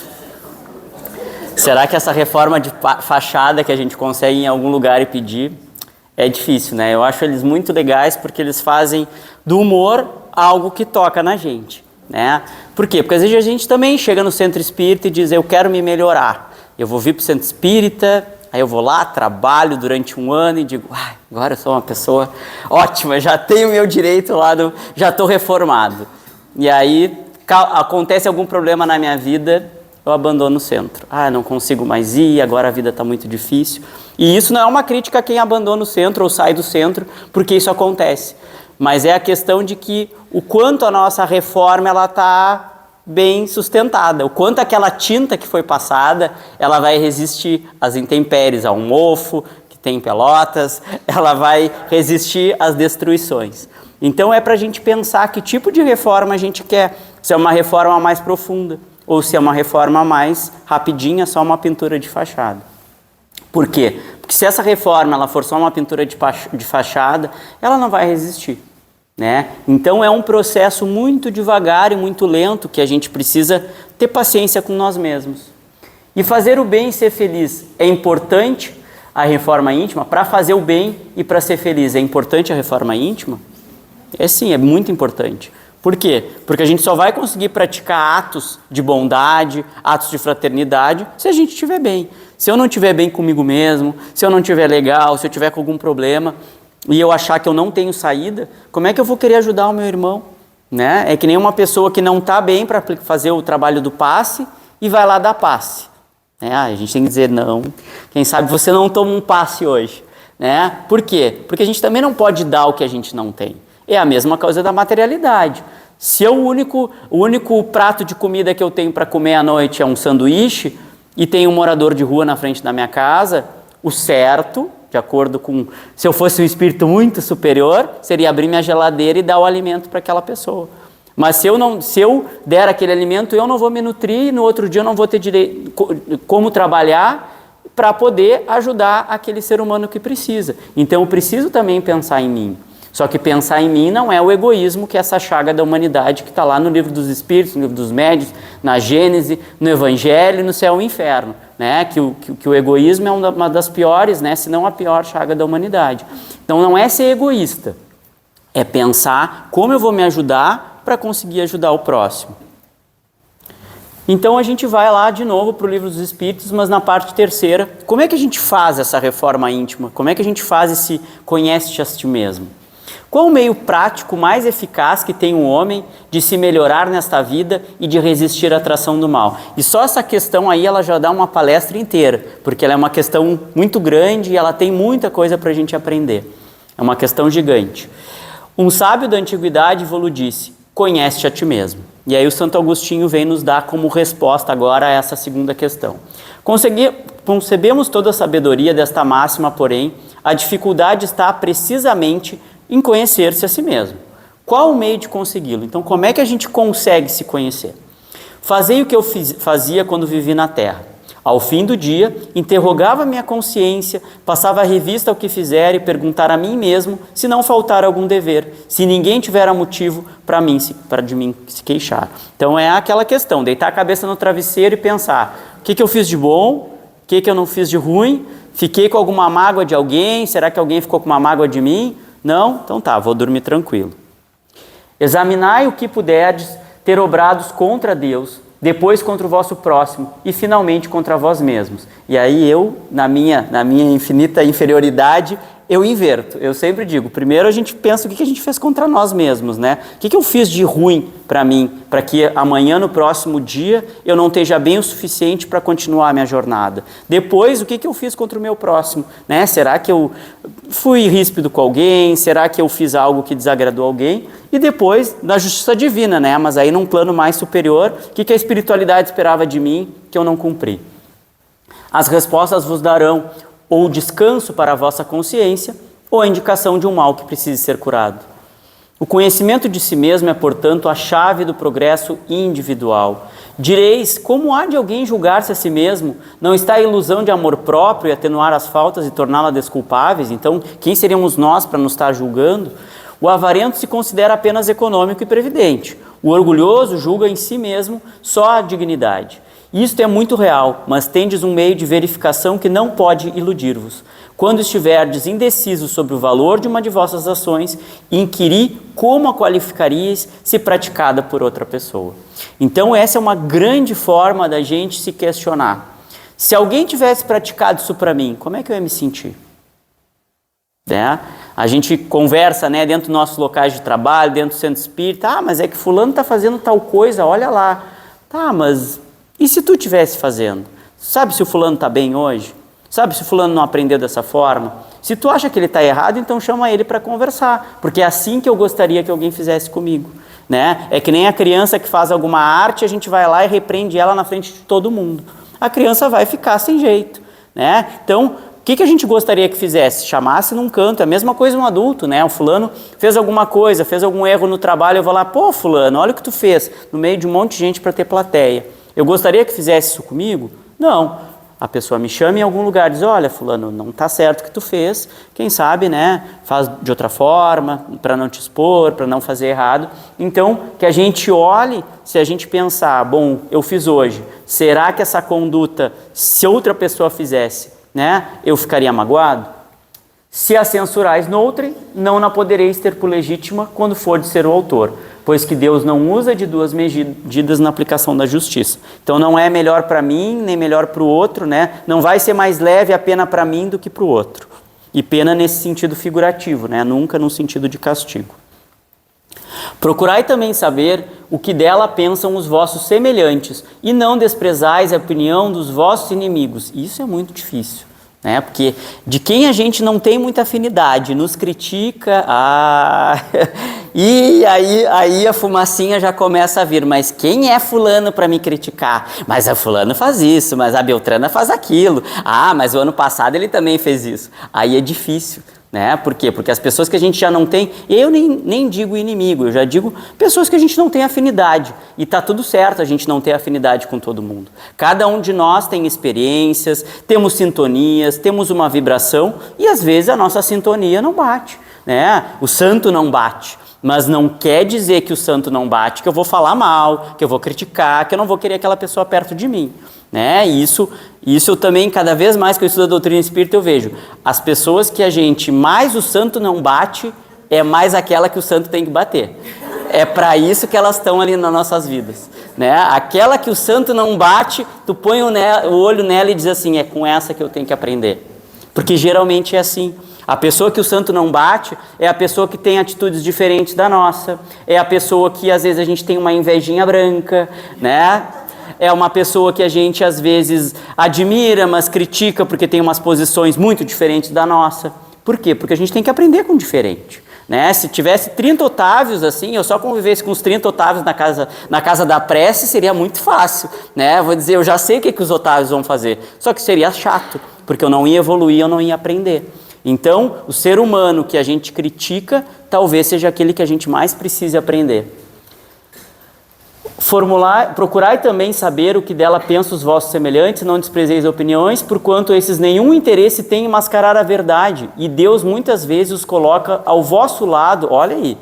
Será que essa reforma de fachada que a gente consegue em algum lugar e pedir? É difícil, né? Eu acho eles muito legais porque eles fazem do humor algo que toca na gente, né? Por quê? Porque às vezes a gente também chega no centro espírita e diz, eu quero me melhorar. Eu vou vir para o centro espírita, aí eu vou lá, trabalho durante um ano e digo, agora eu sou uma pessoa ótima, já tenho meu direito lá, já estou reformado. E aí acontece algum problema na minha vida, eu abandono o centro. Não consigo mais ir, agora a vida está muito difícil. E isso não é uma crítica a quem abandona o centro ou sai do centro, porque isso acontece. Mas é a questão de que o quanto a nossa reforma ela está bem sustentada, o quanto aquela tinta que foi passada, ela vai resistir às intempéries, ao mofo que tem em Pelotas, ela vai resistir às destruições. Então é para a gente pensar que tipo de reforma a gente quer, se é uma reforma mais profunda, ou se é uma reforma mais rapidinha, só uma pintura de fachada. Por quê? Porque se essa reforma ela for só uma pintura de fachada, ela não vai resistir, né? Então é um processo muito devagar e muito lento que a gente precisa ter paciência com nós mesmos. E fazer o bem e ser feliz é importante a reforma íntima? Para fazer o bem e para ser feliz é importante a reforma íntima? Sim, é muito importante. Por quê? Porque a gente só vai conseguir praticar atos de bondade, atos de fraternidade, se a gente estiver bem. Se eu não estiver bem comigo mesmo, se eu não estiver legal, se eu tiver com algum problema e eu achar que eu não tenho saída, como é que eu vou querer ajudar o meu irmão? Né? É que nem uma pessoa que não está bem para fazer o trabalho do passe e vai lá dar passe. A gente tem que dizer não. Quem sabe você não toma um passe hoje. Né? Por quê? Porque a gente também não pode dar o que a gente não tem. É a mesma coisa da materialidade. Se o único prato de comida que eu tenho para comer à noite é um sanduíche e tem um morador de rua na frente da minha casa, o certo, de acordo com... Se eu fosse um espírito muito superior, seria abrir minha geladeira e dar o alimento para aquela pessoa. Mas se eu der aquele alimento, eu não vou me nutrir e no outro dia eu não vou ter como trabalhar para poder ajudar aquele ser humano que precisa. Então eu preciso também pensar em mim. Só que pensar em mim não é o egoísmo, que é essa chaga da humanidade que está lá no livro dos Espíritos, no livro dos Médiuns, na Gênese, no Evangelho, no Céu e Inferno, né? Que o egoísmo é uma das piores, né? Se não a pior chaga da humanidade. Então não é ser egoísta, é pensar como eu vou me ajudar para conseguir ajudar o próximo. Então a gente vai lá de novo para o livro dos Espíritos, mas na parte terceira, como é que a gente faz essa reforma íntima? Como é que a gente faz esse conhece-te a ti mesmo? Qual o meio prático mais eficaz que tem um homem de se melhorar nesta vida e de resistir à atração do mal? E só essa questão aí ela já dá uma palestra inteira, porque ela é uma questão muito grande e ela tem muita coisa para a gente aprender. É uma questão gigante. Um sábio da antiguidade vos disse, conhece-te a ti mesmo. E aí o Santo Agostinho vem nos dar como resposta agora a essa segunda questão. Concebemos toda a sabedoria desta máxima, porém, a dificuldade está precisamente em conhecer-se a si mesmo. Qual o meio de consegui-lo? Então, como é que a gente consegue se conhecer? Fazei o que eu fazia quando vivi na Terra. Ao fim do dia, interrogava minha consciência, passava a revista ao que fizera e perguntar a mim mesmo se não faltar algum dever, se ninguém tivera motivo de mim se queixar. Então, é aquela questão, deitar a cabeça no travesseiro e pensar, o que eu fiz de bom, o que eu não fiz de ruim, fiquei com alguma mágoa de alguém, será que alguém ficou com uma mágoa de mim? Não? Então tá, vou dormir tranquilo. Examinai o que puderdes ter obrados contra Deus, depois contra o vosso próximo e finalmente contra vós mesmos. E aí eu, na minha infinita inferioridade, eu inverto. Eu sempre digo, primeiro a gente pensa o que a gente fez contra nós mesmos, né? O que eu fiz de ruim para mim, para que amanhã, no próximo dia, eu não esteja bem o suficiente para continuar a minha jornada. Depois, o que eu fiz contra o meu próximo, né? Será que eu fui ríspido com alguém? Será que eu fiz algo que desagradou alguém? E depois, da justiça divina, né? Mas aí num plano mais superior, o que a espiritualidade esperava de mim que eu não cumpri? As respostas vos darão ou descanso para a vossa consciência, ou a indicação de um mal que precise ser curado. O conhecimento de si mesmo é, portanto, a chave do progresso individual. Direis, como há de alguém julgar-se a si mesmo? Não está a ilusão de amor próprio e atenuar as faltas e torná-las desculpáveis? Então, quem seríamos nós para nos estar julgando? O avarento se considera apenas econômico e previdente. O orgulhoso julga em si mesmo só a dignidade. Isto é muito real, mas tendes um meio de verificação que não pode iludir-vos. Quando estiverdes indecisos sobre o valor de uma de vossas ações, inquiri como a qualificaríeis se praticada por outra pessoa. Então essa é uma grande forma da gente se questionar. Se alguém tivesse praticado isso para mim, como é que eu ia me sentir? A gente conversa, né, dentro dos nossos locais de trabalho, dentro do centro espírita, mas é que fulano está fazendo tal coisa, olha lá. Tá, mas e se tu estivesse fazendo? Sabe se o fulano está bem hoje? Sabe se o fulano não aprendeu dessa forma? Se tu acha que ele está errado, então chama ele para conversar, porque é assim que eu gostaria que alguém fizesse comigo, né? É que nem a criança que faz alguma arte, a gente vai lá e repreende ela na frente de todo mundo. A criança vai ficar sem jeito, né? Então, o que a gente gostaria que fizesse? Chamasse num canto, é a mesma coisa um adulto, né? O fulano fez alguma coisa, fez algum erro no trabalho, eu vou lá, pô, fulano, olha o que tu fez, no meio de um monte de gente para ter plateia. Eu gostaria que fizesse isso comigo? Não. A pessoa me chama em algum lugar e diz, olha, fulano, não está certo o que tu fez, quem sabe, né, faz de outra forma, para não te expor, para não fazer errado. Então, que a gente olhe, se a gente pensar, bom, eu fiz hoje, será que essa conduta, se outra pessoa fizesse, né, eu ficaria magoado? Se a censurais noutrem, não na podereis ter por legítima quando for de ser o autor, pois que Deus não usa de duas medidas na aplicação da justiça. Então não é melhor para mim, nem melhor para o outro, né? Não vai ser mais leve a pena para mim do que para o outro. E pena nesse sentido figurativo, né? Nunca no sentido de castigo. Procurai também saber o que dela pensam os vossos semelhantes, e não desprezais a opinião dos vossos inimigos. Isso é muito difícil, né? Porque de quem a gente não tem muita afinidade, nos critica, e aí a fumacinha já começa a vir, mas quem é fulano para me criticar? Mas a fulano faz isso, mas a Beltrana faz aquilo, mas o ano passado ele também fez isso. Aí é difícil, né? Por quê? Porque as pessoas que a gente já não tem, eu nem digo inimigo, eu já digo pessoas que a gente não tem afinidade, e tá tudo certo a gente não ter afinidade com todo mundo. Cada um de nós tem experiências, temos sintonias, temos uma vibração, e às vezes a nossa sintonia não bate, né? O santo não bate, mas não quer dizer que o santo não bate, que eu vou falar mal, que eu vou criticar, que eu não vou querer aquela pessoa perto de mim, né? Isso eu também, cada vez mais que eu estudo a doutrina espírita, eu vejo as pessoas que a gente mais o santo não bate, é mais aquela que o santo tem que bater. É para isso que elas estão ali nas nossas vidas, né? Aquela que o santo não bate, tu põe o olho nela e diz assim, é com essa que eu tenho que aprender. Porque geralmente é assim. A pessoa que o santo não bate é a pessoa que tem atitudes diferentes da nossa, é a pessoa que às vezes a gente tem uma invejinha branca, né? É uma pessoa que a gente às vezes admira, mas critica porque tem umas posições muito diferentes da nossa. Por quê? Porque a gente tem que aprender com o diferente, né? Se tivesse 30 Otávios assim, eu só convivesse com os 30 Otávios na casa da prece, seria muito fácil, né? Vou dizer, eu já sei o que os Otávios vão fazer, só que seria chato, porque eu não ia evoluir, eu não ia aprender. Então, o ser humano que a gente critica, talvez seja aquele que a gente mais precise aprender. Procurai também saber o que dela pensam os vossos semelhantes, não desprezeis opiniões, porquanto esses nenhum interesse têm em mascarar a verdade, e Deus muitas vezes os coloca ao vosso lado, olha aí,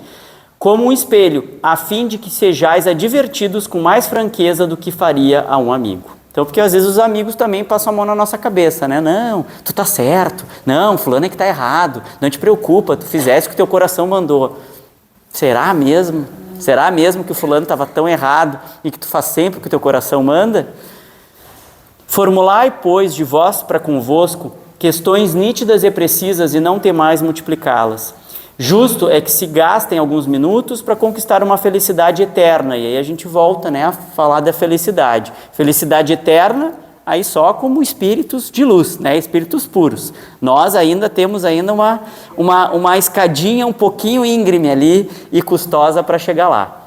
como um espelho, a fim de que sejais advertidos com mais franqueza do que faria a um amigo. Então, porque às vezes os amigos também passam a mão na nossa cabeça, né? Não, tu tá certo. Não, fulano é que tá errado. Não te preocupa, tu fizeste o que teu coração mandou. Será mesmo? Será mesmo que o fulano estava tão errado e que tu faz sempre o que teu coração manda? Formulai, pois, de vós para convosco questões nítidas e precisas e não temais multiplicá-las. Justo é que se gastem alguns minutos para conquistar uma felicidade eterna. E aí a gente volta, né, a falar da felicidade. Felicidade eterna, aí só como espíritos de luz, né, espíritos puros. Nós ainda temos uma escadinha um pouquinho íngreme ali e custosa para chegar lá.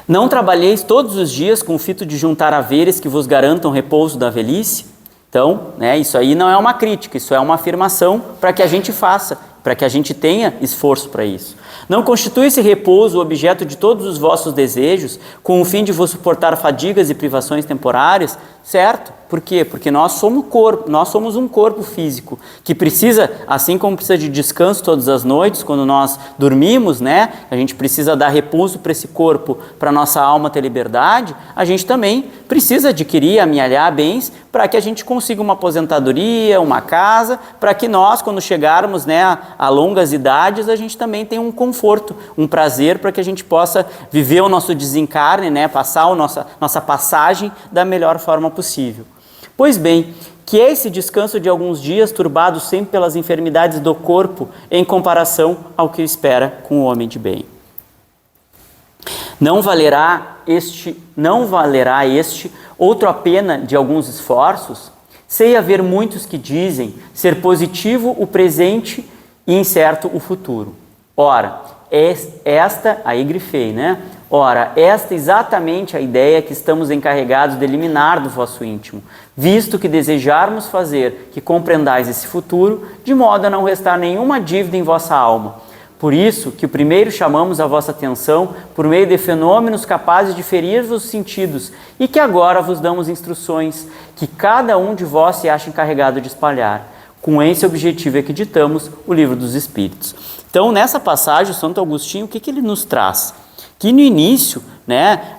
Não trabalheis todos os dias com o fito de juntar haveres que vos garantam repouso da velhice? Então, né, isso aí não é uma crítica, isso é uma afirmação para que a gente faça, para que a gente tenha esforço para isso. Não constitui esse repouso o objeto de todos os vossos desejos, com o fim de vos suportar fadigas e privações temporárias? Certo. Por quê? Porque nós somos um corpo físico que precisa, assim como precisa de descanso todas as noites, quando nós dormimos, né? A gente precisa dar repouso para esse corpo, para a nossa alma ter liberdade, a gente também precisa adquirir, amealhar bens para que a gente consiga uma aposentadoria, uma casa, para que nós, quando chegarmos, né, a longas idades, a gente também tenha um conforto, um prazer para que a gente possa viver o nosso desencarne, né, passar a nossa passagem da melhor forma possível. Pois bem, que é esse descanso de alguns dias turbado sempre pelas enfermidades do corpo em comparação ao que espera com o homem de bem? Não valerá este outro a pena de alguns esforços? Sei haver muitos que dizem ser positivo o presente e incerto o futuro. Ora, aí grifei, né? Ora, esta é exatamente a ideia que estamos encarregados de eliminar do vosso íntimo, visto que desejarmos fazer que compreendais esse futuro, de modo a não restar nenhuma dívida em vossa alma. Por isso que o primeiro chamamos a vossa atenção por meio de fenômenos capazes de ferir-vos os sentidos e que agora vos damos instruções que cada um de vós se acha encarregado de espalhar. Com esse objetivo é que ditamos o Livro dos Espíritos. Então, nessa passagem, o Santo Agostinho, o que ele nos traz? Que no início, né,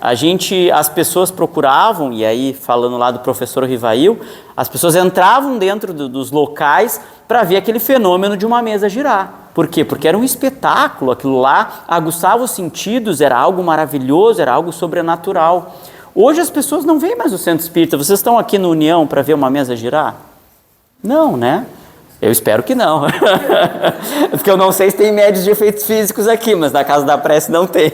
as pessoas procuravam, e aí falando lá do professor Rivail, as pessoas entravam dentro dos locais para ver aquele fenômeno de uma mesa girar. Por quê? Porque era um espetáculo, aquilo lá aguçava os sentidos, era algo maravilhoso, era algo sobrenatural. Hoje as pessoas não veem mais o centro espírita. Vocês estão aqui no União para ver uma mesa girar? Não, né? Eu espero que não. Porque eu não sei se tem médios de efeitos físicos aqui, mas na Casa da Prece não tem.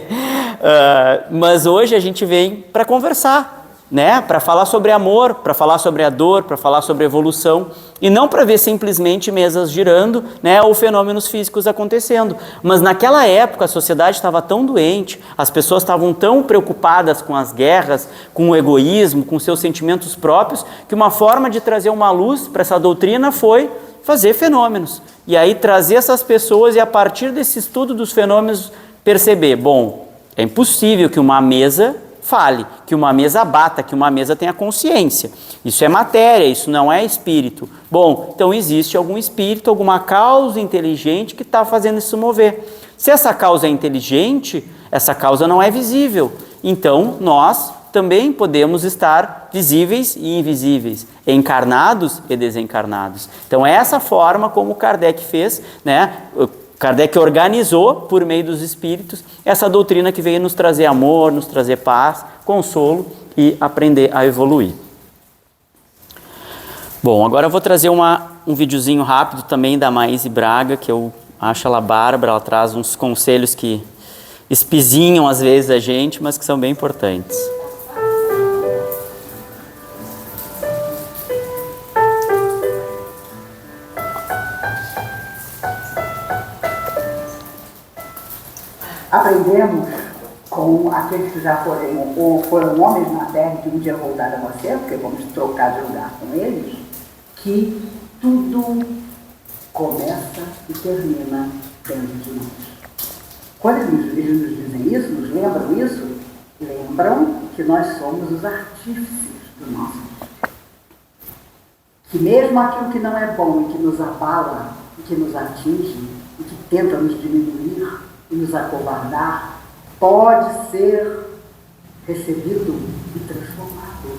Mas hoje a gente vem para conversar, né? Para falar sobre amor, para falar sobre a dor, para falar sobre evolução, e não para ver simplesmente mesas girando, né, ou fenômenos físicos acontecendo. Mas naquela época a sociedade estava tão doente, as pessoas estavam tão preocupadas com as guerras, com o egoísmo, com seus sentimentos próprios, que uma forma de trazer uma luz para essa doutrina foi fazer fenômenos. E aí trazer essas pessoas e a partir desse estudo dos fenômenos perceber, bom, é impossível que uma mesa fale, que uma mesa bata, que uma mesa tenha consciência. Isso é matéria, isso não é espírito. Bom, então existe algum espírito, alguma causa inteligente que está fazendo isso mover. Se essa causa é inteligente, essa causa não é visível. Então nós também podemos estar visíveis e invisíveis, encarnados e desencarnados. Então é essa forma como Kardec fez, né? Kardec organizou, por meio dos espíritos, essa doutrina que veio nos trazer amor, nos trazer paz, consolo e aprender a evoluir. Bom, agora eu vou trazer um videozinho rápido também da Maíse Braga, que eu acho ela bárbara, ela traz uns conselhos que espizinham às vezes a gente, mas que são bem importantes. Aprendemos com aqueles que já foram homens na terra que um dia voltaram a ser, porque vamos trocar de lugar com eles, que tudo começa e termina dentro de nós. Quando eles nos dizem isso, nos lembram isso, lembram que nós somos os artífices do nosso mundo. Que mesmo aquilo que não é bom e que nos abala, e que nos atinge, e que tenta nos diminuir, e nos acovardar, pode ser recebido e transformado.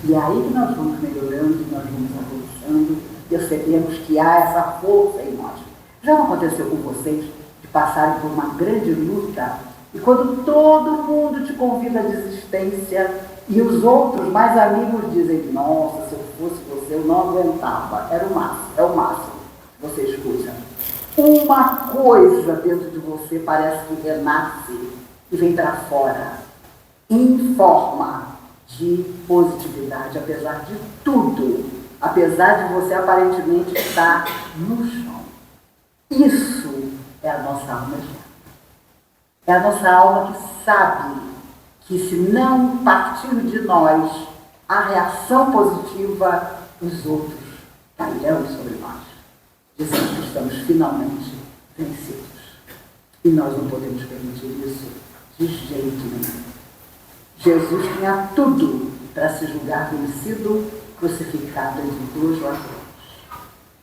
E é aí que nós vamos melhorando, nós vamos avançando, percebemos que há essa força em nós. Já não aconteceu com vocês de passarem por uma grande luta e quando todo mundo te convida à desistência, E os outros, mais amigos, dizem, nossa, se eu fosse você, eu não aguentava. É o máximo que você escuta. Uma coisa dentro de você parece que renasce e vem para fora, em forma de positividade, apesar de tudo, apesar de você aparentemente estar no chão. Isso é a nossa alma genuína. É a nossa alma que sabe que se não partir de nós a reação positiva, os outros cairão sobre nós, dizendo que estamos finalmente vencidos. E nós não podemos permitir isso de jeito nenhum. Jesus tinha tudo para se julgar vencido, crucificado entre dois ladrões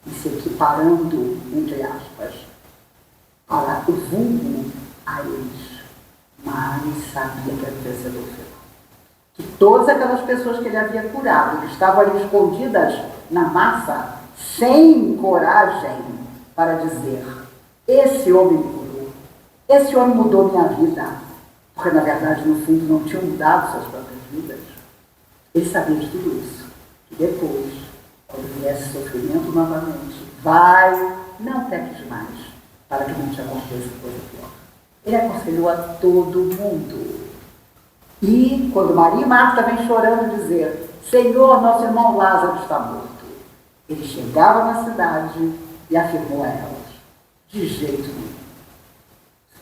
e se equiparando, entre aspas, para o vulgo a eles. Mas sabia que era o vencedor final. Que todas aquelas pessoas que ele havia curado, que estavam ali escondidas na massa, sem coragem para dizer, esse homem me curou, esse homem mudou minha vida, porque na verdade no fundo não tinham mudado suas próprias vidas. Ele sabia de tudo isso. E depois, quando viesse sofrimento novamente, vai, não peques mais, para que não te aconteça coisa pior. Ele aconselhou a todo mundo. E quando Maria e Marta vêm chorando dizer, Senhor, nosso irmão Lázaro está morto, ele chegava na cidade e afirmou a elas, de jeito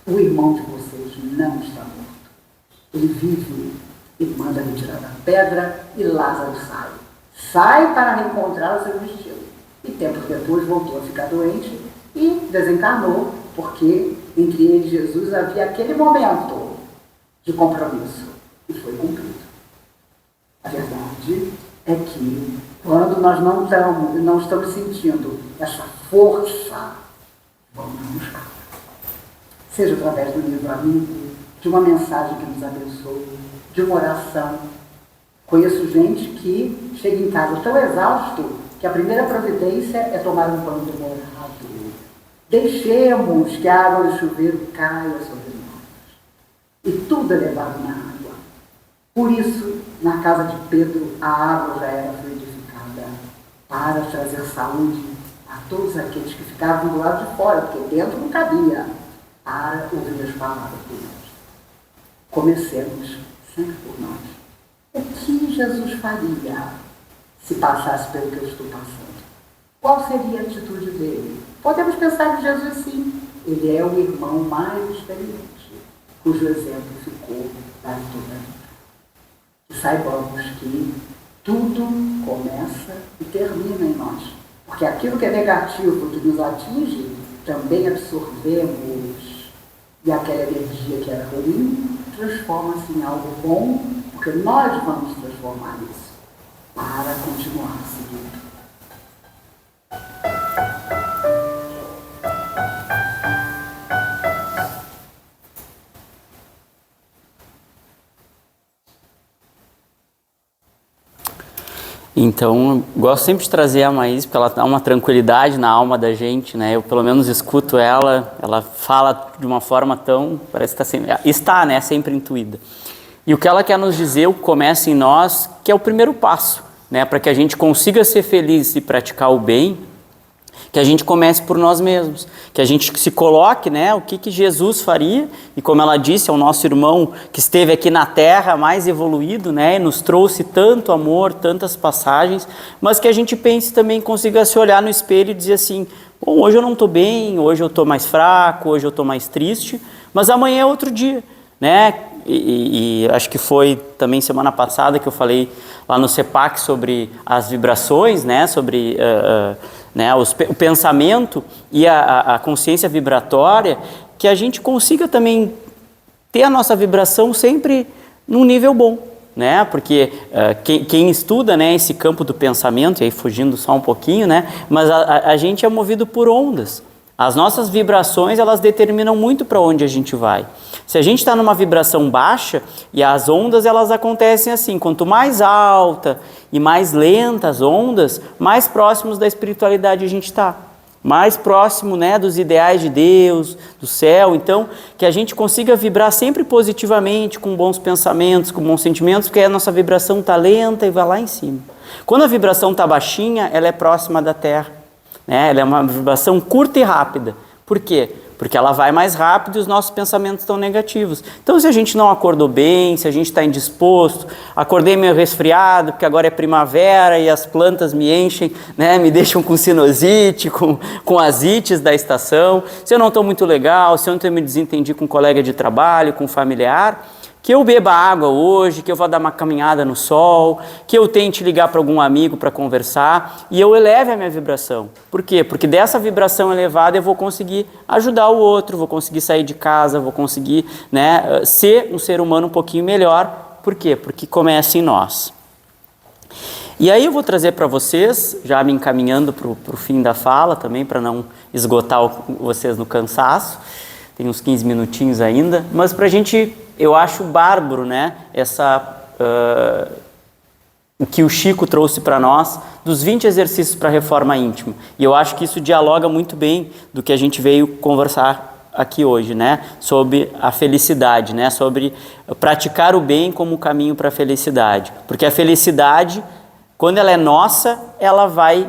nenhum, o irmão de vocês não está morto. Ele vive e manda retirar a pedra e Lázaro sai. Sai para reencontrar o seu destino. E tempos depois voltou a ficar doente e desencarnou, porque entre ele e Jesus havia aquele momento de compromisso e foi cumprido. A verdade é que quando nós não estamos sentindo essa força, vamos buscar. Seja através do livro amigo, de uma mensagem que nos abençoe, de uma oração. Conheço gente que chega em casa tão exausto que a primeira providência é tomar um banho demorado. Deixemos que a água do chuveiro caia sobre nós. E tudo é levado na água. Por isso, na casa de Pedro, a água já era fluidificada para trazer saúde a todos aqueles que ficavam do lado de fora, porque dentro não cabia, para ouvir as palavras de Deus. Comecemos sempre por nós. O que Jesus faria se passasse pelo que eu estou passando? Qual seria a atitude dele? Podemos pensar que Jesus, sim, ele é o irmão mais experiente, cujo exemplo ficou para toda a vida. E saibamos que tudo começa e termina em nós, porque aquilo que é negativo, que nos atinge, também absorvemos, e aquela energia que era ruim transforma-se em algo bom, porque nós vamos transformar isso para continuar seguindo. Então, gosto sempre de trazer a Maís, porque ela dá uma tranquilidade na alma da gente, né? Eu, pelo menos, escuto ela fala de uma forma tão... parece que está sempre intuída. E o que ela quer nos dizer, o que começa em nós, que é o primeiro passo, né? Para que a gente consiga ser feliz e praticar o bem, que a gente comece por nós mesmos, que a gente se coloque, né, o que Jesus faria, e como ela disse, é o nosso irmão que esteve aqui na Terra, mais evoluído, né, e nos trouxe tanto amor, tantas passagens, mas que a gente pense também, consiga se olhar no espelho e dizer assim, bom, hoje eu não estou bem, hoje eu estou mais fraco, hoje eu estou mais triste, mas amanhã é outro dia, né, e acho que foi também semana passada que eu falei lá no CEPAC sobre as vibrações, né, sobre... né, o pensamento e a consciência vibratória, que a gente consiga também ter a nossa vibração sempre num nível bom, né? Porque quem estuda, né, esse campo do pensamento, e aí fugindo só um pouquinho, né, mas a gente é movido por ondas. As nossas vibrações, elas determinam muito para onde a gente vai. Se a gente está numa vibração baixa, e as ondas elas acontecem assim, quanto mais alta e mais lenta as ondas, mais próximos da espiritualidade a gente está. mais próximo, né, dos ideais de Deus, do céu. Então, que a gente consiga vibrar sempre positivamente, com bons pensamentos, com bons sentimentos, porque a nossa vibração está lenta e vai lá em cima. Quando a vibração está baixinha, ela é próxima da Terra, né? Ela é uma vibração curta e rápida. Por quê? Porque ela vai mais rápido e os nossos pensamentos estão negativos. Então, se a gente não acordou bem, se a gente está indisposto, acordei meio resfriado, porque agora é primavera e as plantas me enchem, né, me deixam com sinusite, com asites da estação, se eu não estou muito legal, se eu não me desentendi com um colega de trabalho, com um familiar, que eu beba água hoje, que eu vá dar uma caminhada no sol, que eu tente ligar para algum amigo para conversar e eu eleve a minha vibração. Por quê? Porque dessa vibração elevada eu vou conseguir ajudar o outro, vou conseguir sair de casa, vou conseguir, né, ser um ser humano um pouquinho melhor. Por quê? Porque começa em nós. E aí eu vou trazer para vocês, já me encaminhando para o fim da fala também, para não esgotar vocês no cansaço, tem uns 15 minutinhos ainda, mas para a gente... Eu acho bárbaro, né, o que o Chico trouxe para nós dos 20 exercícios para a reforma íntima. E eu acho que isso dialoga muito bem do que a gente veio conversar aqui hoje, né, sobre a felicidade, né, sobre praticar o bem como caminho para a felicidade. Porque a felicidade, quando ela é nossa, ela vai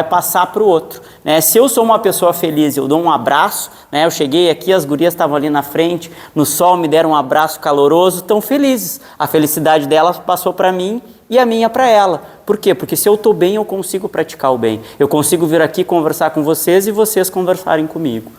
passar para o outro, né? Se eu sou uma pessoa feliz, eu dou um abraço, né? Eu cheguei aqui, as gurias estavam ali na frente, no sol, me deram um abraço caloroso, tão felizes. A felicidade delas passou para mim e a minha para ela. Por quê? Porque se eu estou bem, eu consigo praticar o bem. Eu consigo vir aqui conversar com vocês e vocês conversarem comigo.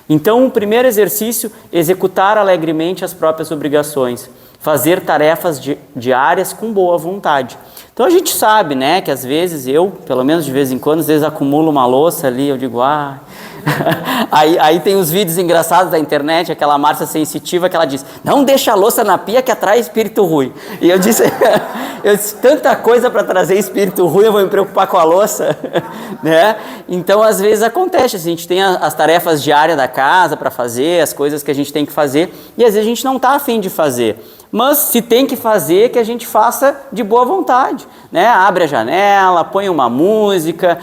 Então, o primeiro exercício, executar alegremente as próprias obrigações. Fazer tarefas diárias com boa vontade. Então a gente sabe, né, que às vezes eu, pelo menos de vez em quando, às vezes acumulo uma louça ali, eu digo, aí tem os vídeos engraçados da internet, aquela Márcia sensitiva que ela diz, não deixa a louça na pia que atrai espírito ruim. E eu disse, tanta coisa para trazer espírito ruim, eu vou me preocupar com a louça, né? Então às vezes acontece, a gente tem as tarefas diárias da casa para fazer, as coisas que a gente tem que fazer, e às vezes a gente não está a fim de fazer. Mas se tem que fazer, que a gente faça de boa vontade, né? Abre a janela, põe uma música,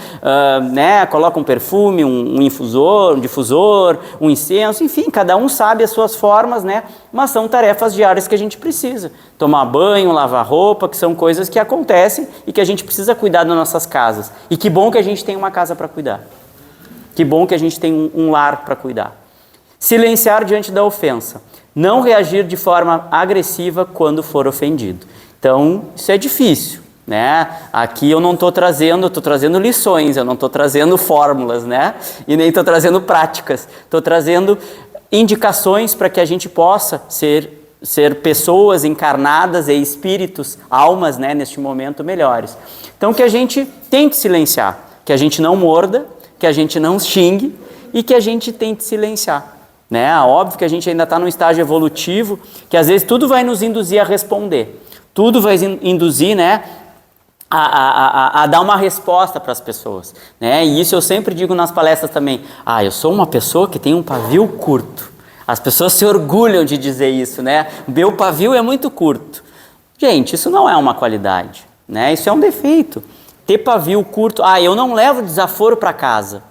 né? Coloca um perfume, um infusor, um difusor, um incenso, enfim, cada um sabe as suas formas, né? Mas são tarefas diárias que a gente precisa. Tomar banho, lavar roupa, que são coisas que acontecem e que a gente precisa cuidar das nossas casas. E que bom que a gente tem uma casa para cuidar. Que bom que a gente tem um lar para cuidar. Silenciar diante da ofensa. Não reagir de forma agressiva quando for ofendido. Então, isso é difícil, né? Aqui eu não estou trazendo, eu estou trazendo lições, eu não estou trazendo fórmulas, né? E nem estou trazendo práticas. Estou trazendo indicações para que a gente possa ser pessoas encarnadas e espíritos, almas, né, neste momento melhores. Então, que a gente tente silenciar, que a gente não morda, que a gente não xingue e que a gente tente silenciar. Né? Óbvio que a gente ainda está num estágio evolutivo, que às vezes tudo vai nos induzir a responder, tudo vai induzir, né, a dar uma resposta para as pessoas, né? E isso eu sempre digo nas palestras também, eu sou uma pessoa que tem um pavio curto, as pessoas se orgulham de dizer isso, né? Meu pavio é muito curto. Gente, isso não é uma qualidade, né? Isso é um defeito, ter pavio curto, eu não levo desaforo para casa.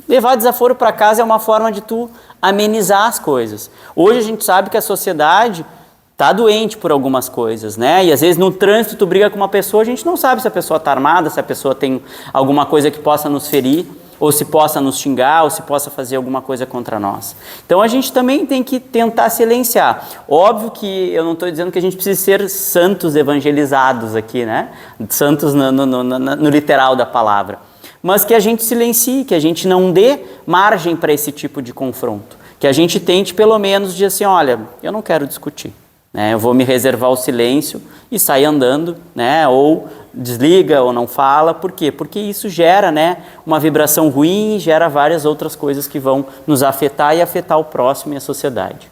Levar desaforo para casa é uma forma de tu amenizar as coisas. Hoje a gente sabe que a sociedade está doente por algumas coisas, né? E às vezes no trânsito tu briga com uma pessoa, a gente não sabe se a pessoa está armada, se a pessoa tem alguma coisa que possa nos ferir, ou se possa nos xingar, ou se possa fazer alguma coisa contra nós. Então a gente também tem que tentar silenciar. Óbvio que eu não estou dizendo que a gente precisa ser santos evangelizados aqui, né? Santos no literal da palavra. Mas que a gente silencie, que a gente não dê margem para esse tipo de confronto. Que a gente tente pelo menos dizer assim, olha, eu não quero discutir, né? Eu vou me reservar o silêncio e sair andando, né? Ou desliga ou não fala. Por quê? Porque isso gera, né, uma vibração ruim e gera várias outras coisas que vão nos afetar e afetar o próximo e a sociedade.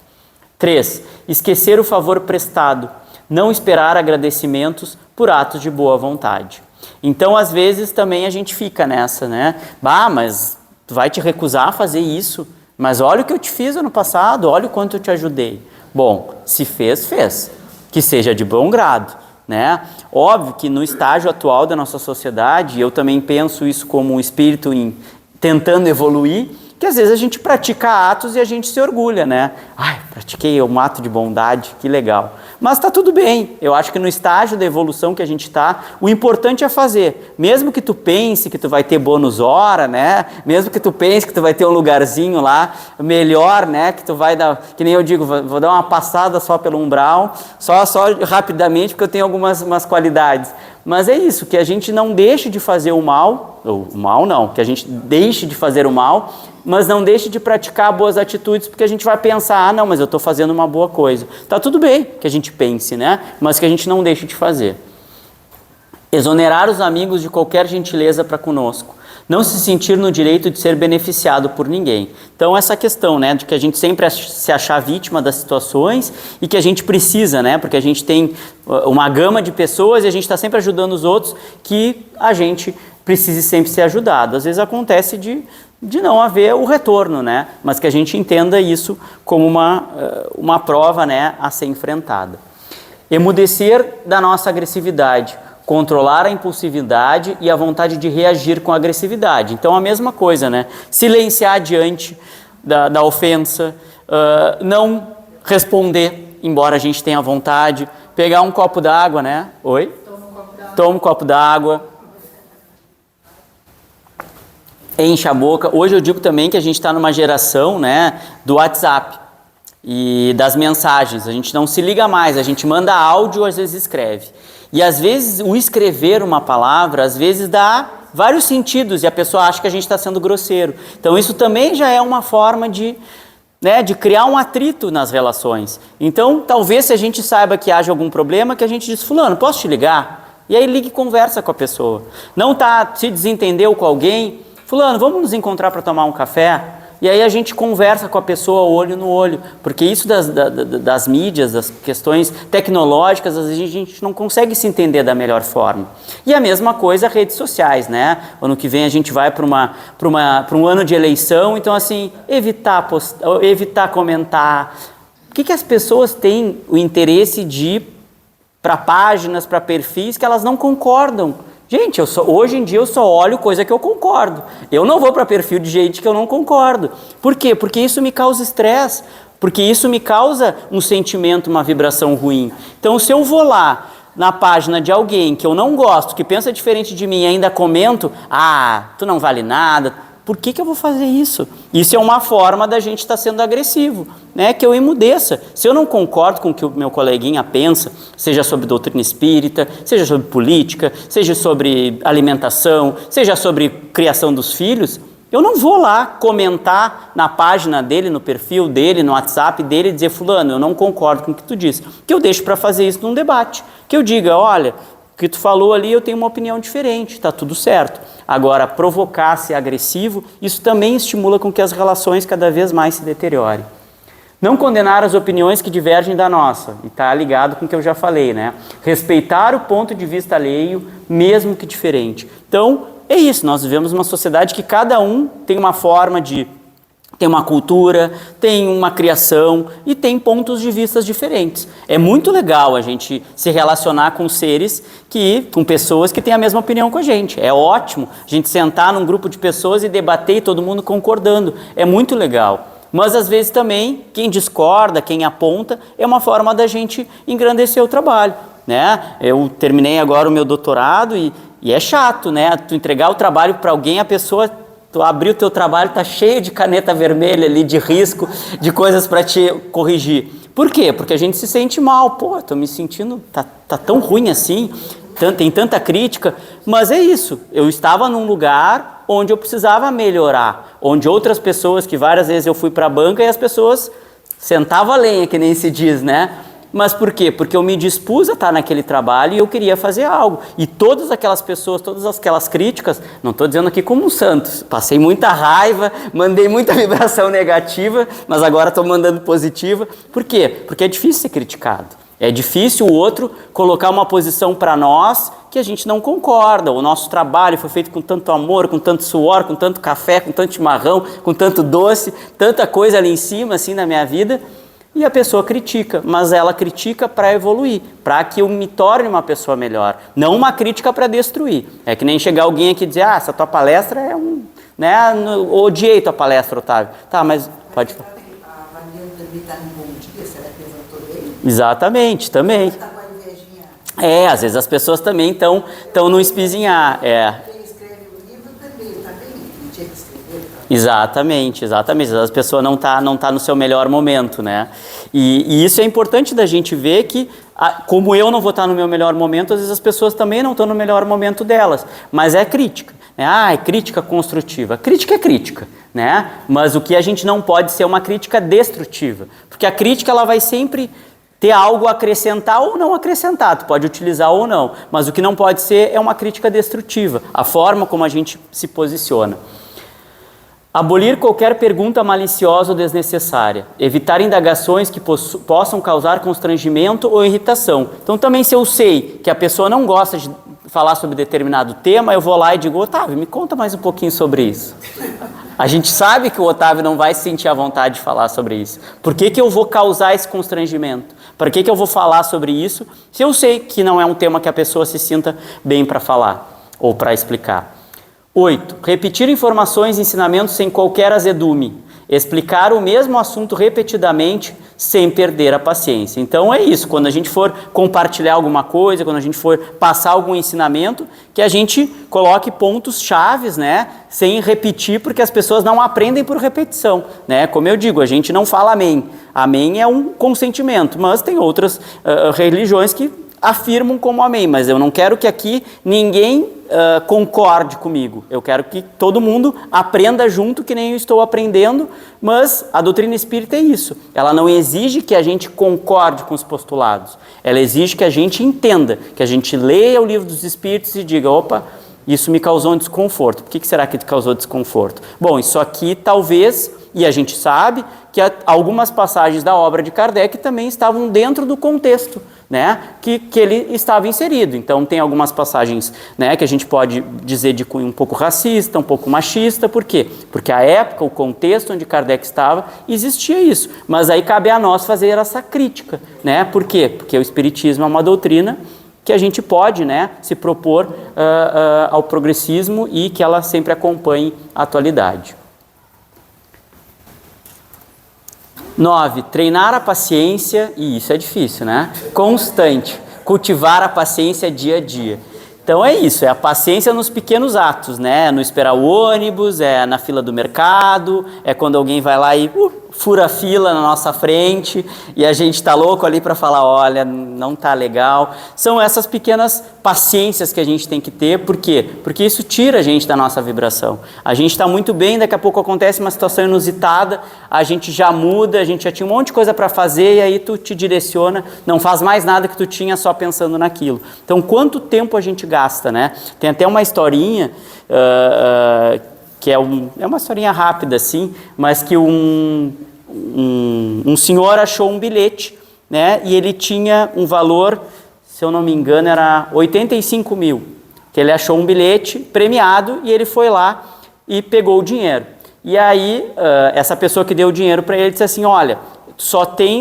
3. Esquecer o favor prestado. Não esperar agradecimentos por atos de boa vontade. Então, às vezes, também a gente fica nessa, né? Mas tu vai te recusar a fazer isso? Mas olha o que eu te fiz ano passado, olha o quanto eu te ajudei. Bom, se fez, fez. Que seja de bom grado, né? Óbvio que no estágio atual da nossa sociedade, eu também penso isso como um espírito tentando evoluir, que às vezes a gente pratica atos e a gente se orgulha, né? Ai, pratiquei um ato de bondade, que legal. Mas está tudo bem, eu acho que no estágio da evolução que a gente está, o importante é fazer. Mesmo que tu pense que tu vai ter bônus hora, né? Mesmo que tu pense que tu vai ter um lugarzinho lá melhor, né? Que tu vai dar, que nem eu digo, vou dar uma passada só pelo umbral, só rapidamente, porque eu tenho algumas qualidades. Mas é isso, que a gente não deixe de fazer o mal, ou o mal não, que a gente deixe de fazer o mal, mas não deixe de praticar boas atitudes, porque a gente vai pensar, ah, não, mas eu estou fazendo uma boa coisa. Tá tudo bem que a gente pense, né? Mas que a gente não deixe de fazer. Exonerar os amigos de qualquer gentileza para conosco. Não se sentir no direito de ser beneficiado por ninguém. Então, essa questão, né, de que a gente sempre se achar vítima das situações e que a gente precisa, né, porque a gente tem uma gama de pessoas e a gente está sempre ajudando os outros, que a gente precise sempre ser ajudado. Às vezes acontece de não haver o retorno, né, mas que a gente entenda isso como uma prova, né, a ser enfrentada. Emudecer da nossa agressividade. Controlar a impulsividade e a vontade de reagir com agressividade. Então, a mesma coisa, né? Silenciar diante da ofensa, não responder, embora a gente tenha vontade, pegar um copo d'água, né? Oi? Toma um copo d'água. Enche a boca. Hoje eu digo também que a gente está numa geração, né, do WhatsApp e das mensagens. A gente não se liga mais, a gente manda áudio, às vezes escreve. E às vezes o escrever uma palavra, às vezes dá vários sentidos e a pessoa acha que a gente está sendo grosseiro. Então isso também já é uma forma de criar um atrito nas relações. Então talvez se a gente saiba que haja algum problema, que a gente diz, fulano, posso te ligar? E aí liga e conversa com a pessoa. Não se desentendeu com alguém, fulano, vamos nos encontrar para tomar um café? E aí a gente conversa com a pessoa olho no olho, porque isso das mídias, das questões tecnológicas, às vezes a gente não consegue se entender da melhor forma. E a mesma coisa redes sociais, né? Ano que vem a gente vai para um ano de eleição, então assim, evitar comentar. O que as pessoas têm o interesse de ir para páginas, para perfis que elas não concordam? Gente, hoje em dia eu só olho coisa que eu concordo. Eu não vou para perfil de gente que eu não concordo. Por quê? Porque isso me causa estresse, porque isso me causa um sentimento, uma vibração ruim. Então, se eu vou lá na página de alguém que eu não gosto, que pensa diferente de mim e ainda comento, tu não vale nada, por que eu vou fazer isso? Isso é uma forma da gente estar sendo agressivo, né? Que eu emudeça. Se eu não concordo com o que o meu coleguinha pensa, seja sobre doutrina espírita, seja sobre política, seja sobre alimentação, seja sobre criação dos filhos, eu não vou lá comentar na página dele, no perfil dele, no WhatsApp dele e dizer, fulano, eu não concordo com o que tu disse. Que eu deixo para fazer isso num debate. Que eu diga, olha, o que tu falou ali eu tenho uma opinião diferente, tá tudo certo. Agora, provocar, ser agressivo, isso também estimula com que as relações cada vez mais se deteriorem. Não condenar as opiniões que divergem da nossa, e está ligado com o que eu já falei, né? Respeitar o ponto de vista alheio, mesmo que diferente. Então, é isso, nós vivemos uma sociedade que cada um tem uma forma tem uma cultura, tem uma criação e tem pontos de vista diferentes. É muito legal a gente se relacionar com com pessoas que têm a mesma opinião com a gente. É ótimo a gente sentar num grupo de pessoas e debater e todo mundo concordando. É muito legal. Mas às vezes também quem discorda, quem aponta, é uma forma da gente engrandecer o trabalho, né? Eu terminei agora o meu doutorado e é chato, né? Tu entregar o trabalho para alguém, a pessoa... Tu abrir o teu trabalho, tá cheio de caneta vermelha ali, de risco, de coisas para te corrigir. Por quê? Porque a gente se sente mal. Pô, tô me sentindo, tá tão ruim assim, tem tanta crítica. Mas é isso, eu estava num lugar onde eu precisava melhorar, onde outras pessoas, que várias vezes eu fui para a banca e as pessoas sentavam a lenha, que nem se diz, né? Mas por quê? Porque eu me dispus a estar naquele trabalho e eu queria fazer algo. E todas aquelas pessoas, todas aquelas críticas, não estou dizendo aqui como um santo, passei muita raiva, mandei muita vibração negativa, mas agora estou mandando positiva. Por quê? Porque é difícil ser criticado. É difícil o outro colocar uma posição para nós que a gente não concorda. O nosso trabalho foi feito com tanto amor, com tanto suor, com tanto café, com tanto chimarrão, com tanto doce, tanta coisa ali em cima, assim, na minha vida. E a pessoa critica, mas ela critica para evoluir, para que eu me torne uma pessoa melhor, não uma crítica para destruir. É que nem chegar alguém aqui e dizer, essa tua palestra é né? Odiei tua palestra, Otávio. Tá, mas pode falar. A Mariana também está num bom dia, será que levantou bem? Exatamente, também. Está com a invejinha. Às vezes as pessoas também estão no espizinhar, Quem escreve o livro também está bem, não tinha que escrever. Tá? Exatamente. Às vezes a pessoa não tá no seu melhor momento, né? E isso é importante da gente ver que, como eu não vou estar no meu melhor momento, às vezes as pessoas também não estão no melhor momento delas. Mas é crítica, né? É crítica construtiva. Crítica é crítica, né? Mas o que a gente não pode ser uma crítica destrutiva. Porque a crítica, ela vai sempre ter algo a acrescentar ou não acrescentar, tu pode utilizar ou não. Mas o que não pode ser é uma crítica destrutiva. A forma como a gente se posiciona. Abolir qualquer pergunta maliciosa ou desnecessária. Evitar indagações que possam causar constrangimento ou irritação. Então também, se eu sei que a pessoa não gosta de falar sobre determinado tema, eu vou lá e digo: Otávio, me conta mais um pouquinho sobre isso. A gente sabe que o Otávio não vai se sentir à vontade de falar sobre isso. Por que eu vou causar esse constrangimento? Para que eu vou falar sobre isso se eu sei que não é um tema que a pessoa se sinta bem para falar ou para explicar? 8. Repetir informações e ensinamentos sem qualquer azedume. Explicar o mesmo assunto repetidamente sem perder a paciência. Então é isso, quando a gente for compartilhar alguma coisa, quando a gente for passar algum ensinamento, que a gente coloque pontos chaves, né, sem repetir, porque as pessoas não aprendem por repetição, né? Como eu digo, a gente não fala amém. Amém é um consentimento, mas tem outras religiões que afirmam como amém, mas eu não quero que aqui ninguém concorde comigo. Eu quero que todo mundo aprenda junto, que nem eu estou aprendendo, mas a doutrina espírita é isso. Ela não exige que a gente concorde com os postulados. Ela exige que a gente entenda, que a gente leia o livro dos Espíritos e diga: opa, isso me causou um desconforto. Por que será que causou desconforto? Bom, isso aqui talvez, e a gente sabe que algumas passagens da obra de Kardec também estavam dentro do contexto, né, que ele estava inserido. Então tem algumas passagens, né, que a gente pode dizer de cunho um pouco racista, um pouco machista. Por quê? Porque a época, o contexto onde Kardec estava, existia isso. Mas aí cabe a nós fazer essa crítica, né? Por quê? Porque o Espiritismo é uma doutrina que a gente pode, né, se propor ao progressismo e que ela sempre acompanhe a atualidade. 9. Treinar a paciência, e isso é difícil, né? Constante. Cultivar a paciência dia a dia. Então é isso, é a paciência nos pequenos atos, né? No esperar o ônibus, é na fila do mercado, é quando alguém vai lá e fura a fila na nossa frente e a gente tá louco ali para falar: olha, não tá legal. São essas pequenas paciências que a gente tem que ter. Por quê? Porque isso tira a gente da nossa vibração. A gente está muito bem, daqui a pouco acontece uma situação inusitada, a gente já muda, a gente já tinha um monte de coisa para fazer e aí tu te direciona, não faz mais nada que tu tinha só pensando naquilo. Então, quanto tempo a gente gasta, né? Tem até uma historinha que é uma historinha rápida, assim, mas que um senhor achou um bilhete, né? E ele tinha um valor, se eu não me engano, era 85 mil. Que ele achou um bilhete premiado e ele foi lá e pegou o dinheiro. E aí, essa pessoa que deu o dinheiro para ele disse assim: olha,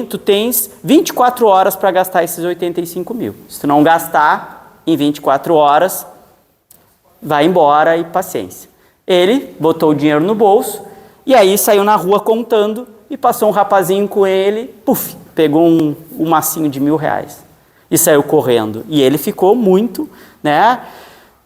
tu tens 24 horas para gastar esses 85 mil. Se tu não gastar em 24 horas, vai embora e paciência. Ele botou o dinheiro no bolso e aí saiu na rua contando e passou um rapazinho com ele, pegou um massinho de R$1.000 e saiu correndo. E ele ficou muito, né,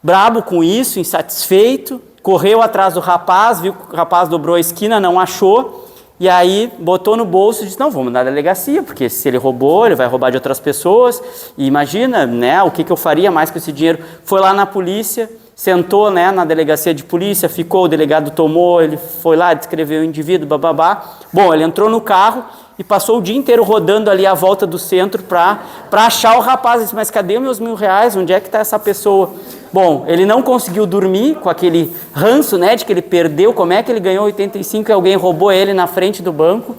brabo com isso, insatisfeito, correu atrás do rapaz, viu que o rapaz dobrou a esquina, não achou, e aí botou no bolso e disse: não, vamos na delegacia, porque se ele roubou, ele vai roubar de outras pessoas, e imagina, né, o que eu faria mais com esse dinheiro. Foi lá na polícia, sentou, né, na delegacia de polícia, ficou, o delegado tomou, ele foi lá, descreveu o indivíduo, bababá. Bom, ele entrou no carro e passou o dia inteiro rodando ali à volta do centro para achar o rapaz. Ele disse: mas cadê meus R$1.000? Onde é que está essa pessoa? Bom, ele não conseguiu dormir com aquele ranço, né, de que ele perdeu. Como é que ele ganhou 85 e alguém roubou ele na frente do banco?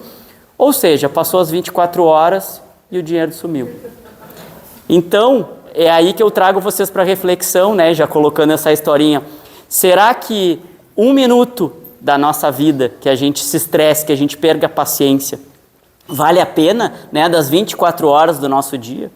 Ou seja, passou as 24 horas e o dinheiro sumiu. Então, é aí que eu trago vocês para reflexão, né, já colocando essa historinha. Será que 1 minuto da nossa vida que a gente se estresse, que a gente perca a paciência, vale a pena, né, das 24 horas do nosso dia?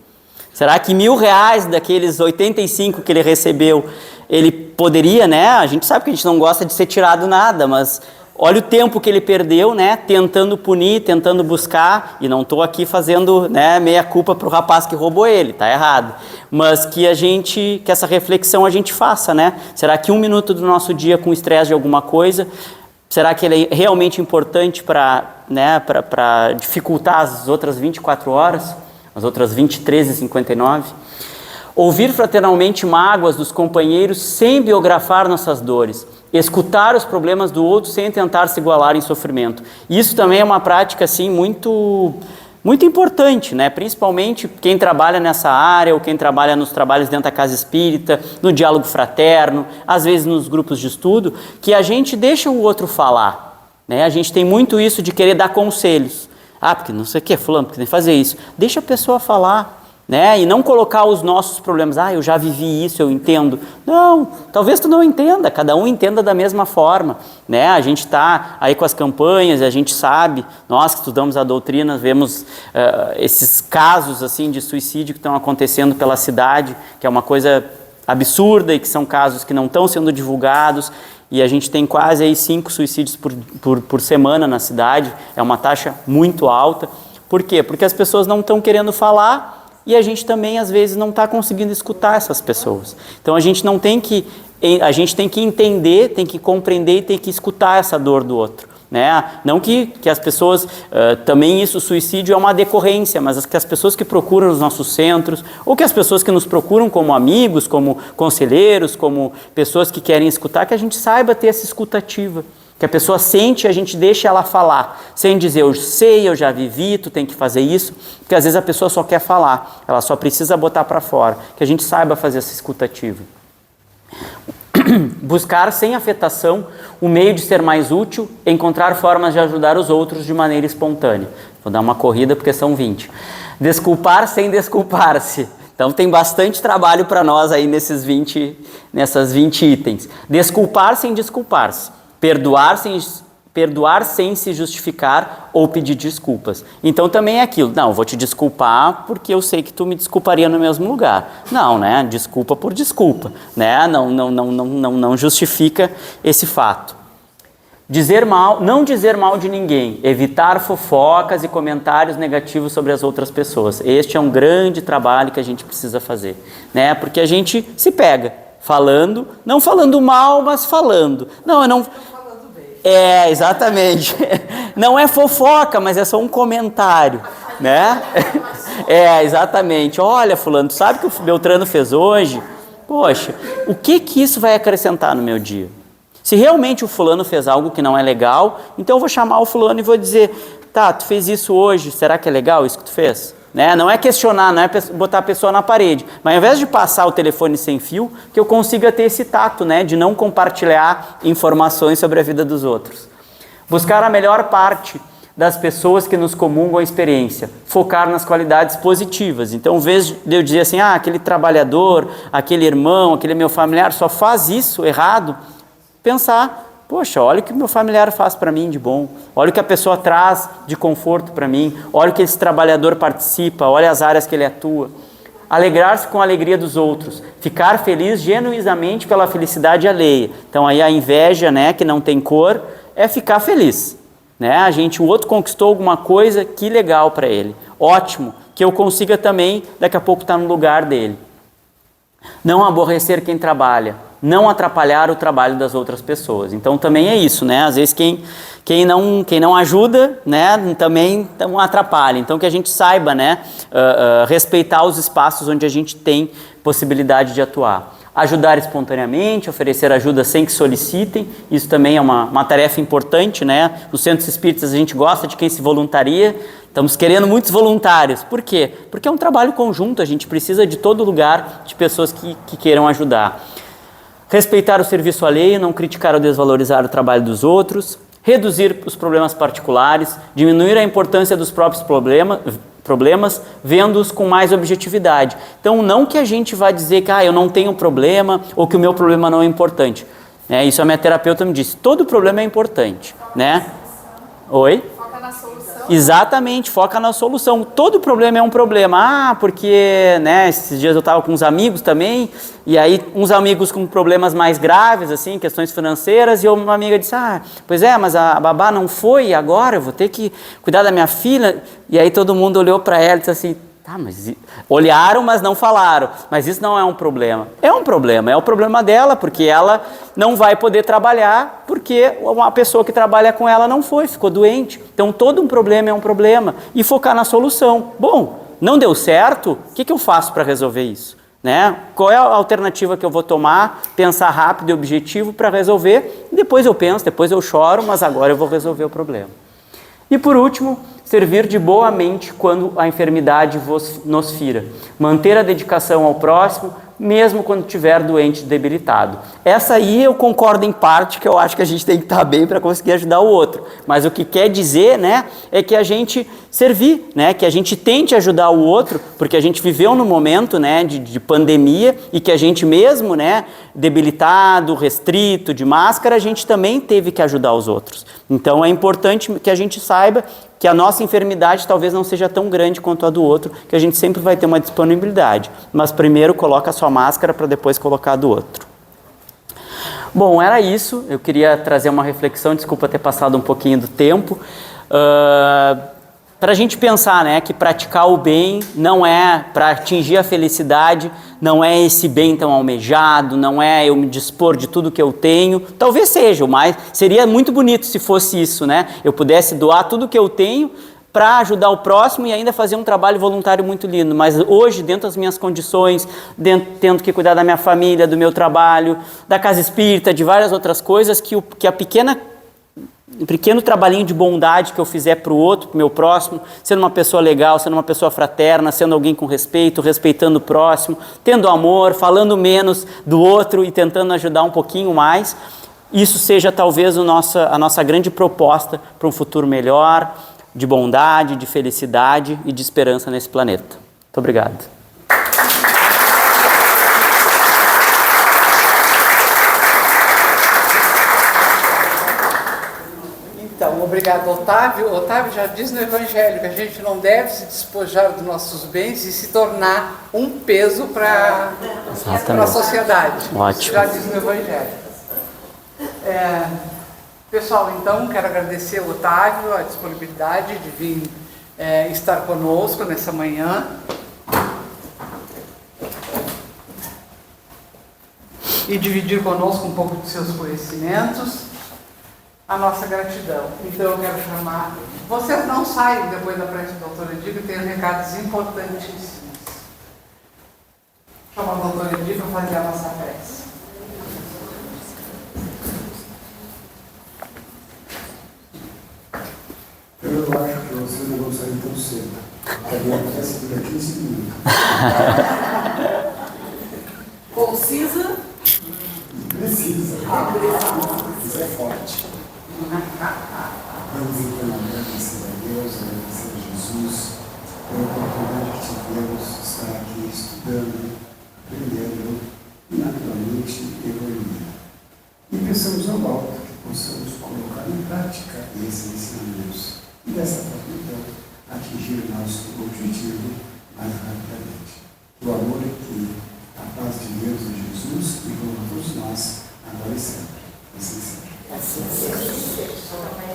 Será que R$1.000 daqueles 85 que ele recebeu ele poderia, né? A gente sabe que a gente não gosta de ser tirado nada, mas olha o tempo que ele perdeu, né? Tentando punir, tentando buscar, e não estou aqui fazendo, né, meia culpa para o rapaz que roubou ele, tá errado. Mas que essa reflexão a gente faça, né? Será que 1 minuto do nosso dia com estresse de alguma coisa, será que ele é realmente importante para, né, para dificultar as outras 24 horas, as outras 23h59? Ouvir fraternalmente mágoas dos companheiros sem biografar nossas dores. Escutar os problemas do outro sem tentar se igualar em sofrimento. Isso também é uma prática assim, muito importante, né? Principalmente quem trabalha nessa área ou quem trabalha nos trabalhos dentro da casa espírita, no diálogo fraterno, às vezes nos grupos de estudo, que a gente deixa o outro falar, né? A gente tem muito isso de querer dar conselhos. Ah, porque não sei o que, fulano, porque tem que fazer isso. Deixa a pessoa falar, né? E não colocar os nossos problemas. Ah, eu já vivi isso, eu entendo. Não, talvez tu não entenda, cada um entenda da mesma forma, né? A gente está aí com as campanhas, a gente sabe, nós que estudamos a doutrina, vemos esses casos assim de suicídio que estão acontecendo pela cidade, que é uma coisa absurda e que são casos que não estão sendo divulgados, e a gente tem quase aí 5 suicídios por semana na cidade, é uma taxa muito alta. Por quê? Porque as pessoas não estão querendo falar, e a gente também, às vezes, não está conseguindo escutar essas pessoas. Então, a gente tem que entender, tem que compreender e tem que escutar essa dor do outro, né? Não que as pessoas, também isso, o suicídio é uma decorrência, mas que as pessoas que procuram os nossos centros, ou que as pessoas que nos procuram como amigos, como conselheiros, como pessoas que querem escutar, que a gente saiba ter essa escutativa. Que a pessoa sente e a gente deixa ela falar, sem dizer, eu sei, eu já vivi, tu tem que fazer isso, porque às vezes a pessoa só quer falar, ela só precisa botar para fora, que a gente saiba fazer essa escutativa. Buscar sem afetação o meio de ser mais útil, encontrar formas de ajudar os outros de maneira espontânea. Vou dar uma corrida porque são 20. Desculpar sem desculpar-se. Então tem bastante trabalho para nós aí nessas 20 itens. Desculpar sem desculpar-se. Perdoar sem se justificar ou pedir desculpas. Então também é aquilo, não, vou te desculpar porque eu sei que tu me desculparia no mesmo lugar. Não, né? Desculpa por desculpa, né? Não justifica esse fato. Não dizer mal de ninguém, evitar fofocas e comentários negativos sobre as outras pessoas. Este é um grande trabalho que a gente precisa fazer, né? Porque a gente se pega falando, não falando mal, mas falando. Não, eu não... É, exatamente. Não é fofoca, mas é só um comentário, né? É, exatamente. Olha, fulano, tu sabe que o Beltrano fez hoje? Poxa, o que isso vai acrescentar no meu dia? Se realmente o fulano fez algo que não é legal, então eu vou chamar o fulano e vou dizer, tá, tu fez isso hoje, será que é legal isso que tu fez? Né? Não é questionar, não é botar a pessoa na parede, mas ao invés de passar o telefone sem fio, que eu consiga ter esse tato, né, de não compartilhar informações sobre a vida dos outros. Buscar a melhor parte das pessoas que nos comungam a experiência, focar nas qualidades positivas. Então, ao invés de eu dizer assim, aquele trabalhador, aquele irmão, aquele meu familiar só faz isso errado, pensar, poxa, olha o que meu familiar faz para mim de bom, olha o que a pessoa traz de conforto para mim, olha o que esse trabalhador participa, olha as áreas que ele atua. Alegrar-se com a alegria dos outros, ficar feliz genuinamente pela felicidade alheia. Então aí a inveja, né, que não tem cor, é ficar feliz, né? O outro conquistou alguma coisa, que legal para ele, ótimo, que eu consiga também daqui a pouco estar no lugar dele. Não aborrecer quem trabalha, não atrapalhar o trabalho das outras pessoas. Então também é isso, né? Às vezes quem não ajuda, né, também atrapalha. Então que a gente saiba, né, respeitar os espaços onde a gente tem possibilidade de atuar. Ajudar espontaneamente, oferecer ajuda sem que solicitem, isso também é uma tarefa importante, né? Nos centros espíritas a gente gosta de quem se voluntaria, estamos querendo muitos voluntários. Por quê? Porque é um trabalho conjunto, a gente precisa de todo lugar de pessoas que queiram ajudar. Respeitar o serviço alheio, não criticar ou desvalorizar o trabalho dos outros, reduzir os problemas particulares, diminuir a importância dos próprios problemas, vendo-os com mais objetividade. Então, não que a gente vá dizer que eu não tenho problema ou que o meu problema não é importante. Isso a minha terapeuta me disse, todo problema é importante, né? Oi? Foca na na solução. Exatamente, foca na solução. Todo problema é um problema. Porque, né, esses dias eu estava com uns amigos também, e aí uns amigos com problemas mais graves, assim, questões financeiras, e uma amiga disse, pois é, mas a babá não foi, agora eu vou ter que cuidar da minha filha. E aí todo mundo olhou para ela e disse assim, mas olharam, mas não falaram. Mas isso não é um problema. É um problema, é o problema dela, porque ela não vai poder trabalhar, porque uma pessoa que trabalha com ela não foi, ficou doente. Então, todo um problema é um problema. E focar na solução. Bom, não deu certo, o que eu faço para resolver isso? Né? Qual é a alternativa que eu vou tomar? Pensar rápido e objetivo para resolver. Depois eu penso, depois eu choro, mas agora eu vou resolver o problema. E por último, servir de boa mente quando a enfermidade nos fira. Manter a dedicação ao próximo, mesmo quando estiver doente e debilitado. Essa aí eu concordo em parte, que eu acho que a gente tem que estar bem para conseguir ajudar o outro. Mas o que quer dizer, né, é que a gente servir, né, que a gente tente ajudar o outro, porque a gente viveu num momento, né, de pandemia, e que a gente mesmo, né, debilitado, restrito, de máscara, a gente também teve que ajudar os outros. Então é importante que a gente saiba que a nossa enfermidade talvez não seja tão grande quanto a do outro, que a gente sempre vai ter uma disponibilidade. Mas primeiro coloca a sua máscara para depois colocar a do outro. Bom, era isso. Eu queria trazer uma reflexão, desculpa ter passado um pouquinho do tempo, para a gente pensar, né, que praticar o bem não é para atingir a felicidade, não é esse bem tão almejado, não é eu me dispor de tudo que eu tenho. Talvez seja, mas seria muito bonito se fosse isso, né? Eu pudesse doar tudo que eu tenho para ajudar o próximo e ainda fazer um trabalho voluntário muito lindo. Mas hoje, dentro das minhas condições, tendo que cuidar da minha família, do meu trabalho, da casa espírita, de várias outras coisas, que a um pequeno trabalhinho de bondade que eu fizer para o outro, para o meu próximo, sendo uma pessoa legal, sendo uma pessoa fraterna, sendo alguém com respeito, respeitando o próximo, tendo amor, falando menos do outro e tentando ajudar um pouquinho mais, isso seja talvez a nossa grande proposta para um futuro melhor, de bondade, de felicidade e de esperança nesse planeta. Muito obrigado. Então, obrigado, Otávio. Otávio já diz no Evangelho que a gente não deve se despojar dos nossos bens e se tornar um peso para a sociedade. Ótimo. Já diz no Evangelho. Pessoal, então, quero agradecer ao Otávio a disponibilidade de vir estar conosco nessa manhã. E dividir conosco um pouco de seus conhecimentos. A nossa gratidão. Então eu quero chamar... Vocês não saiam depois da prece do doutor Edílio, tem recados importantíssimos. Chama o doutor Edílio para fazer a nossa prece. Eu acho que vocês não vão sair tão cedo. A minha prece dura 15 minutos. Concisa? Precisa. Isso é forte. Vamos então agradecer a Deus, agradecer a Jesus pela oportunidade que tivemos de estar aqui estudando, aprendendo e naturalmente evoluindo. E pensamos ao alto que possamos colocar em prática esses ensinamentos e dessa forma então atingir o nosso objetivo mais rapidamente. O amor aqui, a paz de Deus e Jesus e com todos nós, agora e sempre. Assim seja.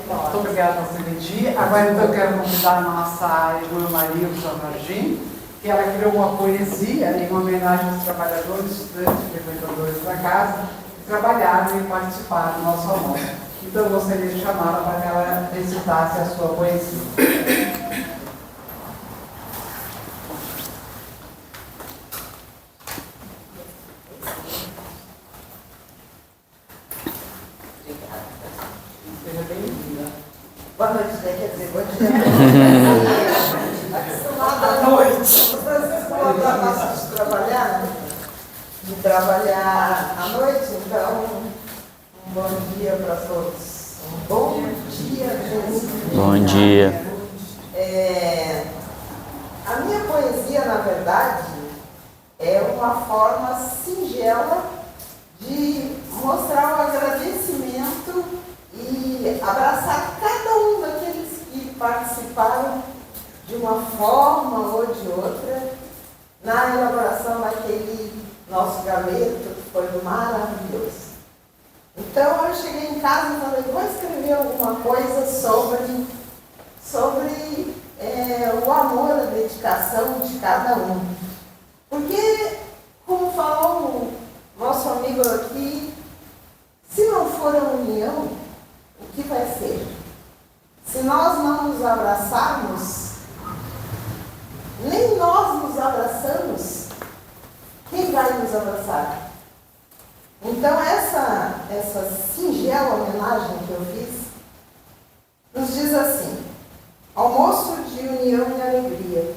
Muito obrigada, doutor Edílio. Agora então eu quero convidar a nossa irmã Maria Jardim, que ela criou uma poesia em homenagem aos trabalhadores, estudantes, frequentadores da casa, que trabalharam e participaram do nosso amor. Então eu gostaria de chamá-la para que ela recitasse a sua poesia. Boa noite, né? Quer dizer, bom dia. Boa noite. Vocês estão acabados de trabalhar à noite, então, um bom dia para todos. Um bom dia, Jesus. Bom dia. A minha poesia, na verdade, é uma forma singela de mostrar o agradecimento e abraçar cada um daqueles que participaram de uma forma ou de outra na elaboração daquele nosso galeto, que foi maravilhoso. Então eu cheguei em casa e falei, vou escrever alguma coisa sobre o amor, a dedicação de cada um. Porque, como falou o nosso amigo aqui, se não for a união, o que vai ser? Se nós não nos abraçarmos, nem nós nos abraçamos, quem vai nos abraçar? Então essa singela homenagem que eu fiz nos diz assim: almoço de união e alegria.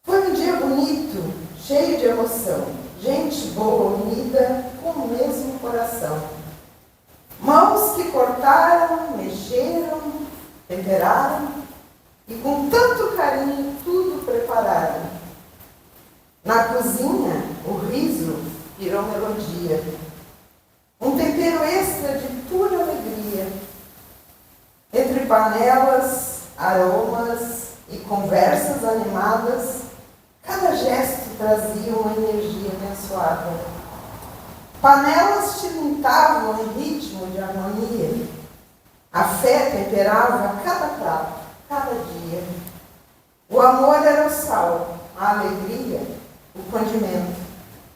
Foi um dia bonito, cheio de emoção, gente boa unida com o mesmo coração. Mãos que cortaram, mexeram, temperaram e com tanto carinho tudo prepararam. Na cozinha, o riso virou melodia, um tempero extra de pura alegria. Entre panelas, aromas e conversas animadas, cada gesto trazia uma energia abençoada. Panelas tilintavam em ritmo de harmonia. A fé temperava cada prato, cada dia. O amor era o sal, a alegria, o condimento.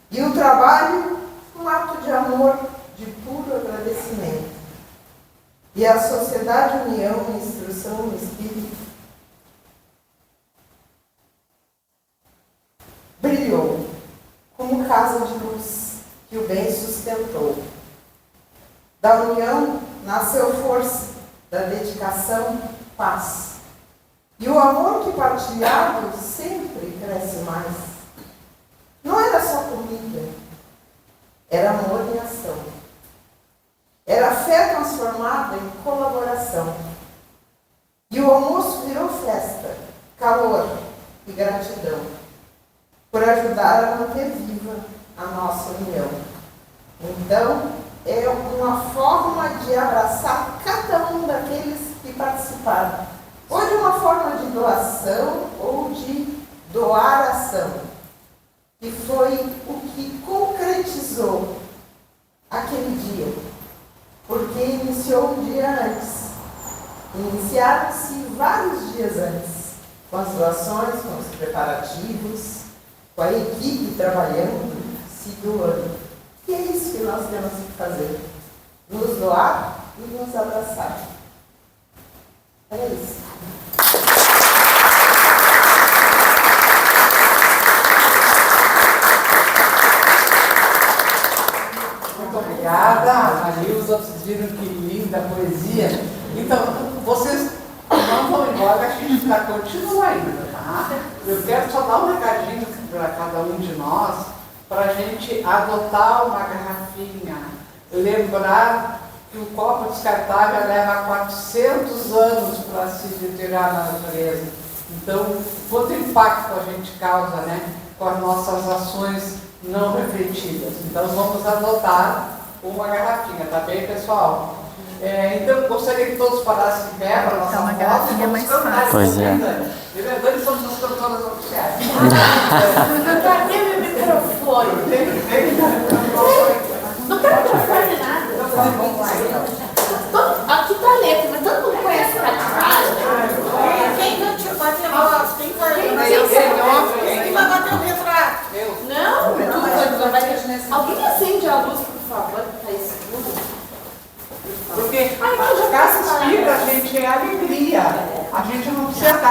E o trabalho, um ato de amor, de puro agradecimento. E a sociedade união e instrução no espírito brilhou como casa de luz que o bem sustentou. Da união nasceu força, da dedicação, paz. E o amor que partilhado sempre cresce mais. Não era só comida, era amor em ação. Era fé transformada em colaboração. E o almoço virou festa, calor e gratidão, por ajudar a manter viva a nossa união. Então, é uma forma de abraçar cada um daqueles que participaram. Ou de uma forma de doação ou de doar ação, que foi o que concretizou aquele dia, porque iniciou um dia antes. Iniciaram-se vários dias antes, com as doações, com os preparativos, com a equipe trabalhando, se doando. E é isso que nós temos que fazer, nos doar e nos abraçar. É isso. Muito obrigada. A Nilza, vocês viram que linda poesia. Então, vocês não vão embora, a gente continua ainda, tá? Eu quero só dar um recadinho para cada um de nós, para a gente adotar uma garrafinha, lembrar que o copo descartável leva 400 anos para se retirar na natureza. Então, quanto impacto a gente causa, né, com as nossas ações não refletidas. Então, vamos adotar uma garrafinha, tá bem, pessoal? Então, gostaria que todos parassem de pé para a nossa uma garrafinha mais fácil. Pois é. De verdade, somos as cantoras oficiais. Cadê meu microfone? Não quero microfone nada. Aqui tá a letra, mas todo mundo conhece a cara. Quem não te pode levar? Quem vai bater o retrato? Não. Alguém acende a luz, por favor, que tá escuro. Porque a casa espírita, a gente é alegria. A gente não precisa estar